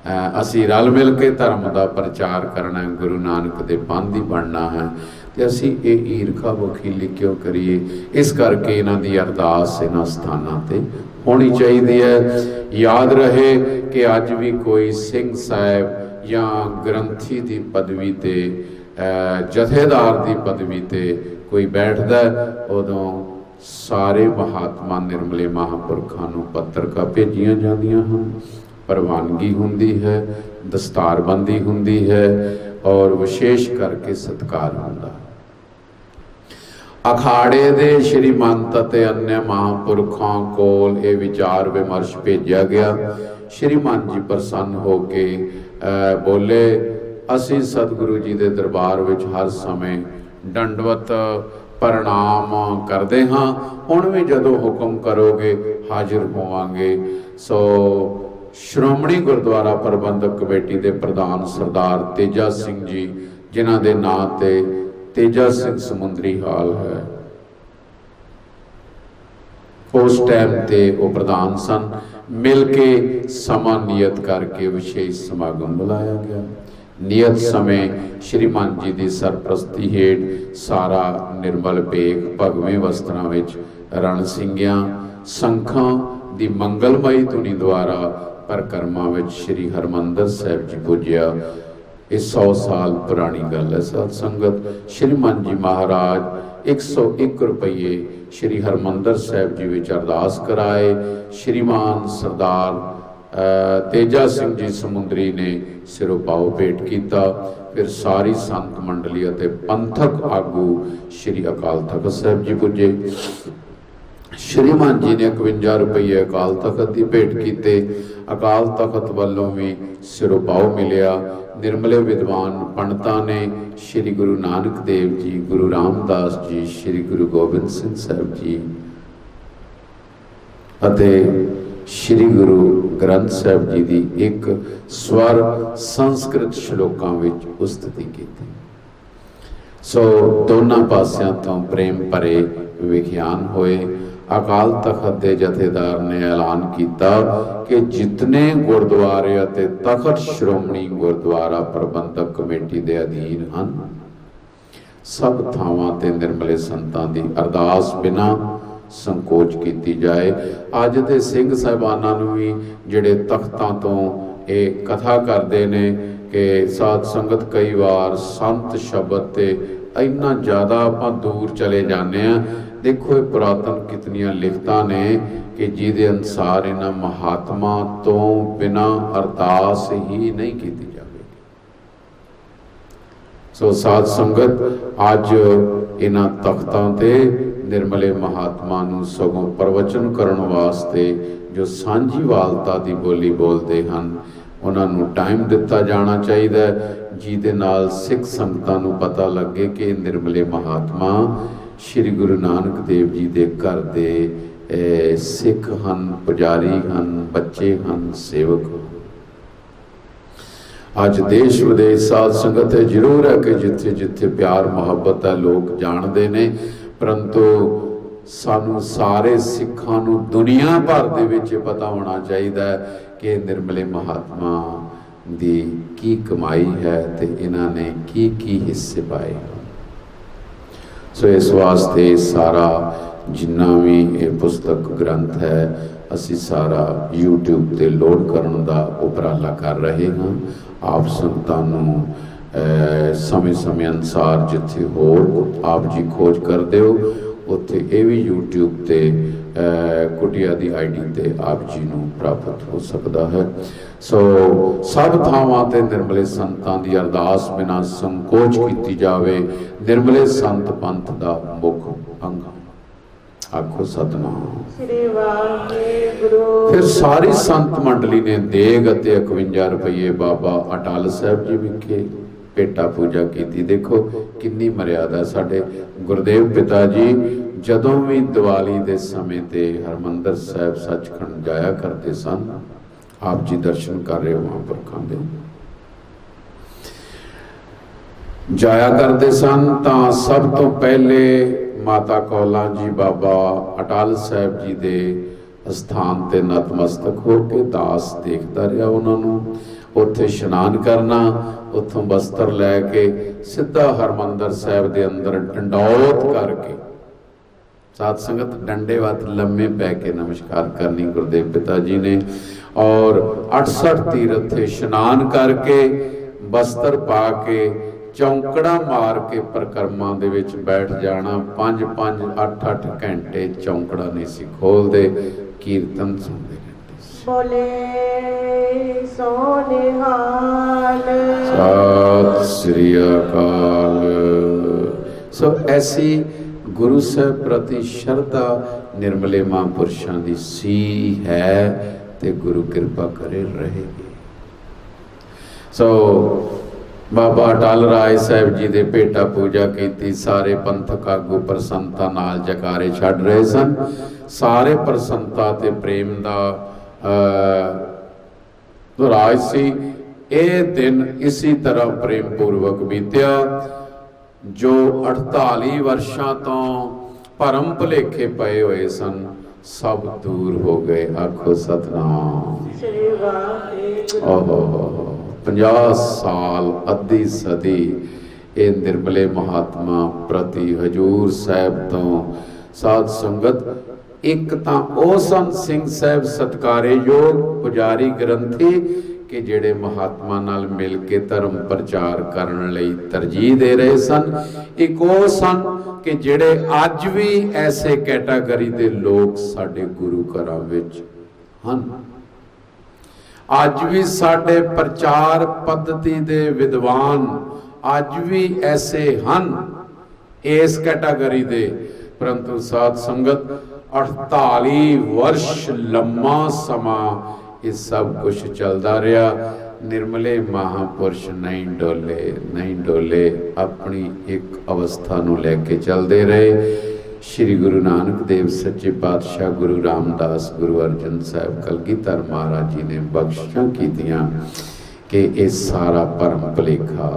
Speaker 1: असी रल मिल के धर्म का प्रचार करना है, गुरु नानक दे पंथ ही बनना है, तो असी ये ईरखा वखीली क्यों करिए। इस करके इन्हां दी अरदास इन्हां स्थानां ते होनी चाहिए है। याद रहे कि अज भी कोई सिंह साहब या ग्रंथी की पदवी ते जथेदार की पदवी ते कोई बैठदा उदों सारे महात्मा निर्मले महापुरखों नूं पत्रिका भेजियां जांदियां हन, प्रवानगी हुंदी है, दस्तारबंदी हुंदी है और विशेष करके सत्कार हुंदा। अखाड़े दे श्रीमंत ते अन्य महापुरखों कोल ये विचार विमर्श भेजा गया। श्रीमान जी प्रसन्न हो के बोले, असी सतगुरु जी के दरबार विच हर समय दंडवत प्रणाम करते हाँ, हुण भी जदों हुक्म करोगे हाजिर होवांगे। सो श्रोमणी गुरुद्वारा प्रबंधक कमेटी के प्रधान सरदार तेजा सिंह जी, जिन्हां दे नां ते तेजा सिंह समुंदरी हाल है, उस टाइम ते वो प्रधान सन, मिल के समा नियत करके विशेष समागम बुलाया गया। नियत समय श्रीमान जी की सरप्रस्ती हेठ सारा निर्मल बेग भगवें वस्त्रां विच रण सिंघियां संखां दी मंगलमई धुनी द्वारा परिक्रमा विच श्री हरमंदर साहिब जी पुज्या। ये 100 साल पुरानी गल है। साध संगत श्रीमान जी महाराज 101 रुपये श्री हरमंदर साहिब जी विच अरदास कराए। श्रीमान सरदार तेजा सिंह जी समुंदरी ने सिरों पाओ भेंट किया। फिर सारी संत मंडली अते पंथक आगू श्री अकाल तख्त साहिब जी पुजे। श्रीमान जी ने 51 रुपये अकाल तख्त की भेंट की। अकाल तख्त वालों भी सिरों पाओ मिलिया। निर्मले विद्वान पंडितां ने श्री गुरु नानक देव जी, गुरु रामदास जी, श्री गुरु गोबिंद सिंह साहब जी अते श्री गुरु ग्रंथ साहब जी की एक स्वर संस्कृत श्लोकां विच उस्तति की। सो दोनों पासियां तो प्रेम भरे विख्यान होए। अकाल तख्त के जथेदार ने ऐलान किया कि जितने गुरुद्वारे अते तख्त श्रोमणी गुरुद्वारा प्रबंधक कमेटी के अधीन हैं, सब थावां ते निर्मले संतां की अरदास बिना संकोच की जाए। अज दे सिंह साहिबानां नूं भी जिहड़े तख्तां तो ये कथा करते हैं कि साध संगत कई बार संत शब्द ते इन्ना ज़्यादा आपां दूर चले जाने देखो ये पुरातन कितनियां लिखतां ने कि जिहदे अनुसार इन्हां महात्मा तो बिना अरदास ही नहीं की जावेगी। सो साध संगत अज इन्हां तख्तां ते निर्मले महात्मा नूं सगों प्रवचन करन वास्ते जो सांझी वालता दी बोली बोलते हैं उन्होंने टाइम दिता जाना चाहिए, जिहदे नाल सिख संगतां नूं पता लगे कि निर्मले महात्मा श्री गुरु नानक देव जी के घर दे सिख हैं, पुजारी हैं, बच्चे हैं, सेवक हैं। अज देश विदेश साध संगत है जरूर है कि जिथे जिथे प्यार मुहब्बत है लोग जानते ने, परंतु सानू सारे सिखां नूं दुनिया भर दे विच पता होना चाहिए कि निर्मले महात्मा दी की कमाई है ते इन्हां ने की हिस्से पाए हैं। सो इस वास्ते सारा जिन्ना भी ये पुस्तक ग्रंथ है असी सारा यूट्यूब ते लोड करने का उपराला कर रहे हैं। आप संगतां नूं समय समय अनुसार जिथे होर आप जी खोज कर दिओ उत्थे ये भी यूट्यूब ते कुटिया दी आईडी ते आप जी नूं प्राप्त हो सकता है। सो सब थावां ते निर्मले संतां दी अरदास बिना संकोच की जावे। निर्मले संत पंथ दा मुख अंग। आखो सतनाम
Speaker 2: श्री वाहिगुरु।
Speaker 1: फिर सारी संत मंडली ने देग अते 51 रुपये बाबा अटल साहब जी विखे भेटा पूजा की। देखो कितनी मर्यादा साडे गुरदेव पिता जी जदों भी दिवाली के समय ते हरमंदर साहब सचखंड जाया करते सन। आप जी दर्शन कर रहे हो महापुरखों दे जाया करते सन तां सब तो पहले माता कौला जी बाबा अटल साहब जी दे स्थान ते नतमस्तक हो के दास देखता रहा उन्होंने उत्थे इशनान करना, उत्थों बस्तर लैके सीधा हरमंदर साहब के अंदर डंडौत करके साध संगत डंडे वत लम्मे पै के नमस्कार करनी गुरदेव पिता जी ने और 68 तीर्थ इशनान करके बस्तर पा के चौंकड़ा मार के परिक्रमा दे विच बैठ जाना। 5-5 8-8 घंटे चौंकड़ा नहीं सी खोलते, कीर्तन सुनते रहते।
Speaker 2: बोले सोनिहाल
Speaker 1: सत श्री अकाल। सो ऐसी गुरु साहब प्रति श्रद्धा निर्मले महापुरुषों की सी है ते गुरु कृपा करे रहेगी। सो बाबा अटल राय साहब जी दे भेटा पूजा की। सारे पंथक आगू प्रसन्नता नाल जकारे छड़ रहे सन। सारे प्रसन्नता ते प्रेम दा राज सी। ये दिन इसी तरह प्रेम पूर्वक बीत्या। जो 48 वर्षां तो भरम भुलेखे पए हुए सन सब दूर हो गए। आखो सतनाम।
Speaker 2: श्री वाहिगुरु।
Speaker 1: ओहो 50 साल अद्धी सदी ये निर्मले महात्मा प्रति हजूर साहब तो साध संगत एक तां ओ संत सिंह साहब सत्कारे योग पुजारी ग्रंथी कि जेड़े महात्मा नाल मिल के धर्म प्रचार करने लई तरजीह दे रहे सन। एक ओ सन कि जेड़े अज भी ऐसे कैटागरी दे लोग साडे गुरु घरां विच हन। अज भी साडे प्रचार पद्धति दे विद्वान अज भी ऐसे हन इस कैटागरी दे। परंतु साध संगत 48 वर्ष लम्मा समा ये सब कुछ चलता रहा। निर्मले महापुरुष नहीं डोले अपनी एक अवस्था नूं लैके चलते रहे। श्री गुरु नानक देव सच्चे पातशाह गुरु रामदास गुरु अर्जन साहब कलगीधर महाराज जी ने बख्शिशां कीतियां कि ये सारा भरम भुलेखा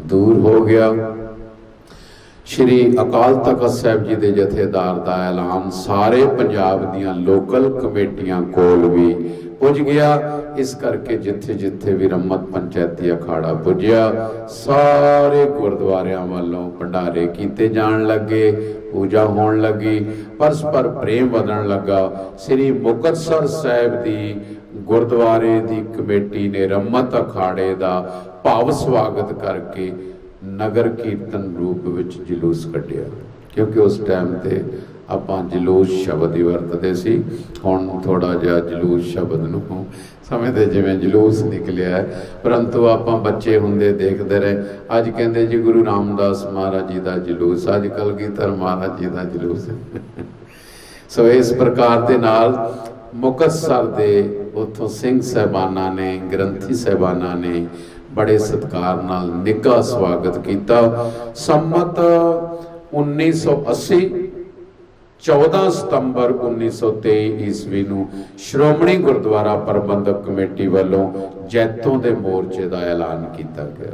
Speaker 1: दूर हो गया। श्री अकाल तख्त साहब जी के जथेदार का ऐलान सारे पंजाब दियां लोकल कमेटियां कोल भी पुज गया। इस करके जिथे जिथे भी रम्मत पंचायती अखाड़ा पुजया सारे गुरुद्वारियां वालों भंडारे कीते जान लगे, पूजा होने लगी, परस्पर प्रेम बदन लगा। श्री मुकतसर साहब की गुरुद्वारे की कमेटी ने रम्मत अखाड़े का भाव स्वागत करके नगर कीर्तन रूप विच जुलूस कढ़िया, क्योंकि उस टाइम ते ਆਪਾਂ ਜਲੂਸ ਸ਼ਬਦ ਹੀ ਵਰਤਦੇ ਸੀ। ਹੁਣ ਥੋੜ੍ਹਾ ਜਿਹਾ ਜਲੂਸ ਸ਼ਬਦ ਨੂੰ ਸਮਝਦੇ ਜਿਵੇਂ ਜਲੂਸ ਨਿਕਲਿਆ ਹੈ, ਪਰੰਤੂ ਆਪਾਂ ਬੱਚੇ ਹੁੰਦੇ ਦੇਖਦੇ ਰਹੇ। ਅੱਜ ਕਹਿੰਦੇ ਜੀ ਗੁਰੂ ਰਾਮਦਾਸ ਮਹਾਰਾਜ ਜੀ ਦਾ ਜਲੂਸ, ਅੱਜ ਕਲਗੀਧਰ ਮਹਾਰਾਜ ਜੀ ਦਾ ਜਲੂਸ। ਸੋ ਇਸ ਪ੍ਰਕਾਰ ਦੇ ਨਾਲ ਮੁਕਤਸਰ ਦੇ ਉੱਥੋਂ ਸਿੰਘ ਸਾਹਿਬਾਨਾਂ ਨੇ, ਗ੍ਰੰਥੀ ਸਾਹਿਬਾਨਾਂ ਨੇ ਬੜੇ ਸਤਿਕਾਰ ਨਾਲ ਨਿੱਘਾ ਸਵਾਗਤ ਕੀਤਾ। ਸੰਮਤ 1980 14 ਸਤੰਬਰ 1923 ਈਸਵੀ ਨੂੰ ਸ਼੍ਰੋਮਣੀ ਗੁਰਦੁਆਰਾ ਪ੍ਰਬੰਧਕ ਕਮੇਟੀ ਵੱਲੋਂ ਜੈਤੋਂ ਦੇ ਮੋਰਚੇ ਦਾ ਐਲਾਨ ਕੀਤਾ ਗਿਆ,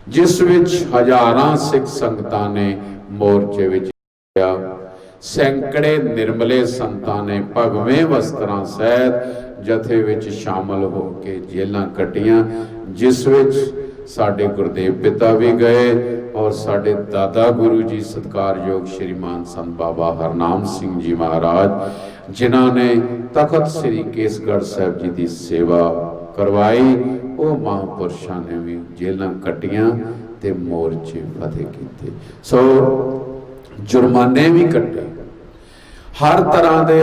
Speaker 1: ਜਿਸ ਵਿੱਚ ਹਜ਼ਾਰਾਂ ਸਿੱਖ ਸੰਗਤਾਂ ਨੇ ਮੋਰਚੇ ਵਿੱਚ ਗਿਆ। ਸੈਂਕੜੇ ਨਿਰਮਲੇ ਸੰਤਾਂ ਨੇ ਭਗਵੇਂ ਵਸਤਰਾਂ ਸਹਿਤ ਜਥੇ ਵਿੱਚ ਸ਼ਾਮਲ ਹੋ ਕੇ ਜੇਲਾਂ ਕੱਟੀਆਂ, ਜਿਸ ਵਿੱਚ ਸਾਡੇ ਗੁਰਦੇਵ ਪਿਤਾ ਵੀ ਗਏ ਔਰ ਸਾਡੇ ਦਾਦਾ ਗੁਰੂ ਜੀ ਸਤਿਕਾਰਯੋਗ ਸ਼੍ਰੀਮਾਨ ਸੰਤ ਬਾਬਾ ਹਰਨਾਮ ਸਿੰਘ ਜੀ ਮਹਾਰਾਜ, ਜਿਨ੍ਹਾਂ ਨੇ ਤਖਤ ਸ੍ਰੀ ਕੇਸਗੜ੍ਹ ਸਾਹਿਬ ਜੀ ਦੀ ਸੇਵਾ ਕਰਵਾਈ, ਉਹ ਮਹਾਂਪੁਰਸ਼ਾਂ ਨੇ ਵੀ ਜੇਲਾਂ ਕੱਟੀਆਂ ਤੇ ਮੋਰਚੇ ਫਤਿਹ ਕੀਤੇ। ਸੋ ਜੁਰਮਾਨੇ ਵੀ ਕੱਟੇ। ਹਰ ਤਰ੍ਹਾਂ ਦੇ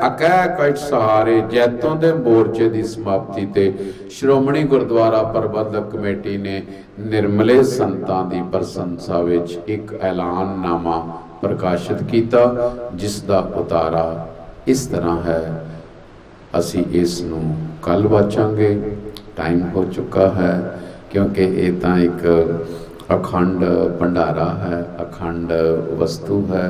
Speaker 1: ਅਕਹਿ ਕਟ ਸਹਾਰੇ ਜੈਤੋਂ ਦੇ ਮੋਰਚੇ ਦੀ ਸਮਾਪਤੀ ਤੇ ਸ਼੍ਰੋਮਣੀ ਗੁਰਦੁਆਰਾ ਪ੍ਰਬੰਧਕ ਕਮੇਟੀ ਨੇ ਨਿਰਮਲੇ ਸੰਤਾਂ ਦੀ ਪ੍ਰਸ਼ੰਸਾ ਵਿੱਚ ਇੱਕ ਐਲਾਨਨਾਮਾ ਪ੍ਰਕਾਸ਼ਿਤ ਕੀਤਾ, ਜਿਸ ਦਾ ਉਤਾਰਾ ਇਸ ਤਰ੍ਹਾਂ ਹੈ। ਅਸੀਂ ਇਸ ਨੂੰ ਕੱਲ੍ਹ ਵਾਚਾਂਗੇ, ਟਾਈਮ ਹੋ ਚੁੱਕਾ ਹੈ, ਕਿਉਂਕਿ ਇਹ ਤਾਂ ਇੱਕ ਅਖੰਡ ਭੰਡਾਰਾ ਹੈ, ਅਖੰਡ ਵਸਤੂ ਹੈ,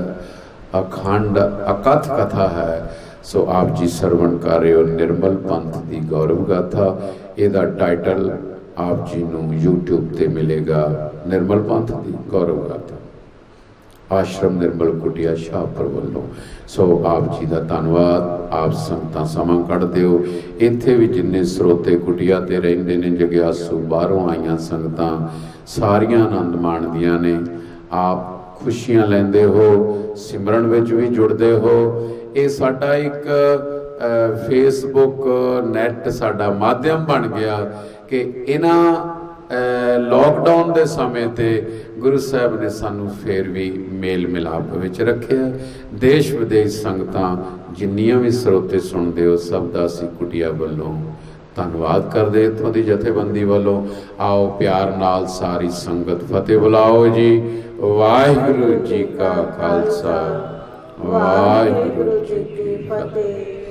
Speaker 1: ਅਖੰਡ ਅਕਥ ਕਥਾ ਹੈ। ਸੋ ਆਪ ਜੀ ਸਰਵਣ ਕਰ ਰਹੇ ਹੋ ਨਿਰਮਲ ਪੰਥ ਦੀ ਗੌਰਵ ਗਾਥਾ। ਇਹਦਾ ਟਾਈਟਲ ਆਪ ਜੀ ਨੂੰ YouTube ਤੇ ਮਿਲੇਗਾ, ਨਿਰਮਲ ਪੰਥ ਦੀ ਗੌਰਵ ਗਾਥਾ, ਆਸ਼ਰਮ ਨਿਰਮਲ ਕੁਟੀਆ ਸ਼ਾਹਪੁਰ ਵੱਲੋਂ। ਸੋ ਆਪ ਜੀ ਦਾ ਧੰਨਵਾਦ। ਆਪ ਸੰਗਤਾਂ ਸਮਾਂ ਕੱਢਦੇ ਹੋ। ਇੱਥੇ ਵੀ ਜਿੰਨੇ ਸਰੋਤੇ ਕੁਟੀਆ ਤੇ ਰਹਿੰਦੇ ਨੇ, ਜਗਿਆਸੂ ਬਾਹਰੋਂ ਆਈਆਂ ਸੰਗਤਾਂ, ਸਾਰੀਆਂ ਆਨੰਦ ਮਾਣਦੀਆਂ ਨੇ। ਆਪ ਖੁਸ਼ੀਆਂ ਲੈਂਦੇ ਹੋ, ਸਿਮਰਨ ਵਿੱਚ ਵੀ ਜੁੜਦੇ ਹੋ। ਇਹ ਸਾਡਾ ਇੱਕ ਫੇਸਬੁੱਕ ਨੈਟ ਸਾਡਾ ਮਾਧਿਅਮ ਬਣ ਗਿਆ ਕਿ ਇਹਨਾਂ ਲੋਕਡਾਊਨ ਦੇ ਸਮੇਂ ਤੇ ਗੁਰੂ ਸਾਹਿਬ ਨੇ ਸਾਨੂੰ ਫੇਰ ਵੀ ਮੇਲ ਮਿਲਾਪ ਵਿੱਚ ਰੱਖਿਆ। ਦੇਸ਼ ਵਿਦੇਸ਼ ਸੰਗਤਾਂ ਜਿੰਨੀਆਂ ਵੀ ਸਰੋਤੇ ਸੁਣਦੇ ਹੋ, ਸਭ ਦਾ ਅਸੀਂ ਕੁਟੀਆ ਵੱਲੋਂ ਧੰਨਵਾਦ ਕਰਦੇ, ਇੱਥੋਂ ਦੀ ਜਥੇਬੰਦੀ ਵੱਲੋਂ। ਆਓ ਪਿਆਰ ਨਾਲ ਸਾਰੀ ਸੰਗਤ ਫਤਿਹ ਬੁਲਾਓ ਜੀ। ਵਾਹਿਗੁਰੂ ਜੀ ਕਾ ਖਾਲਸਾ, ਵਾਹਿਗੁਰੂ ਜੀ ਕੀ ਫਤਿਹ।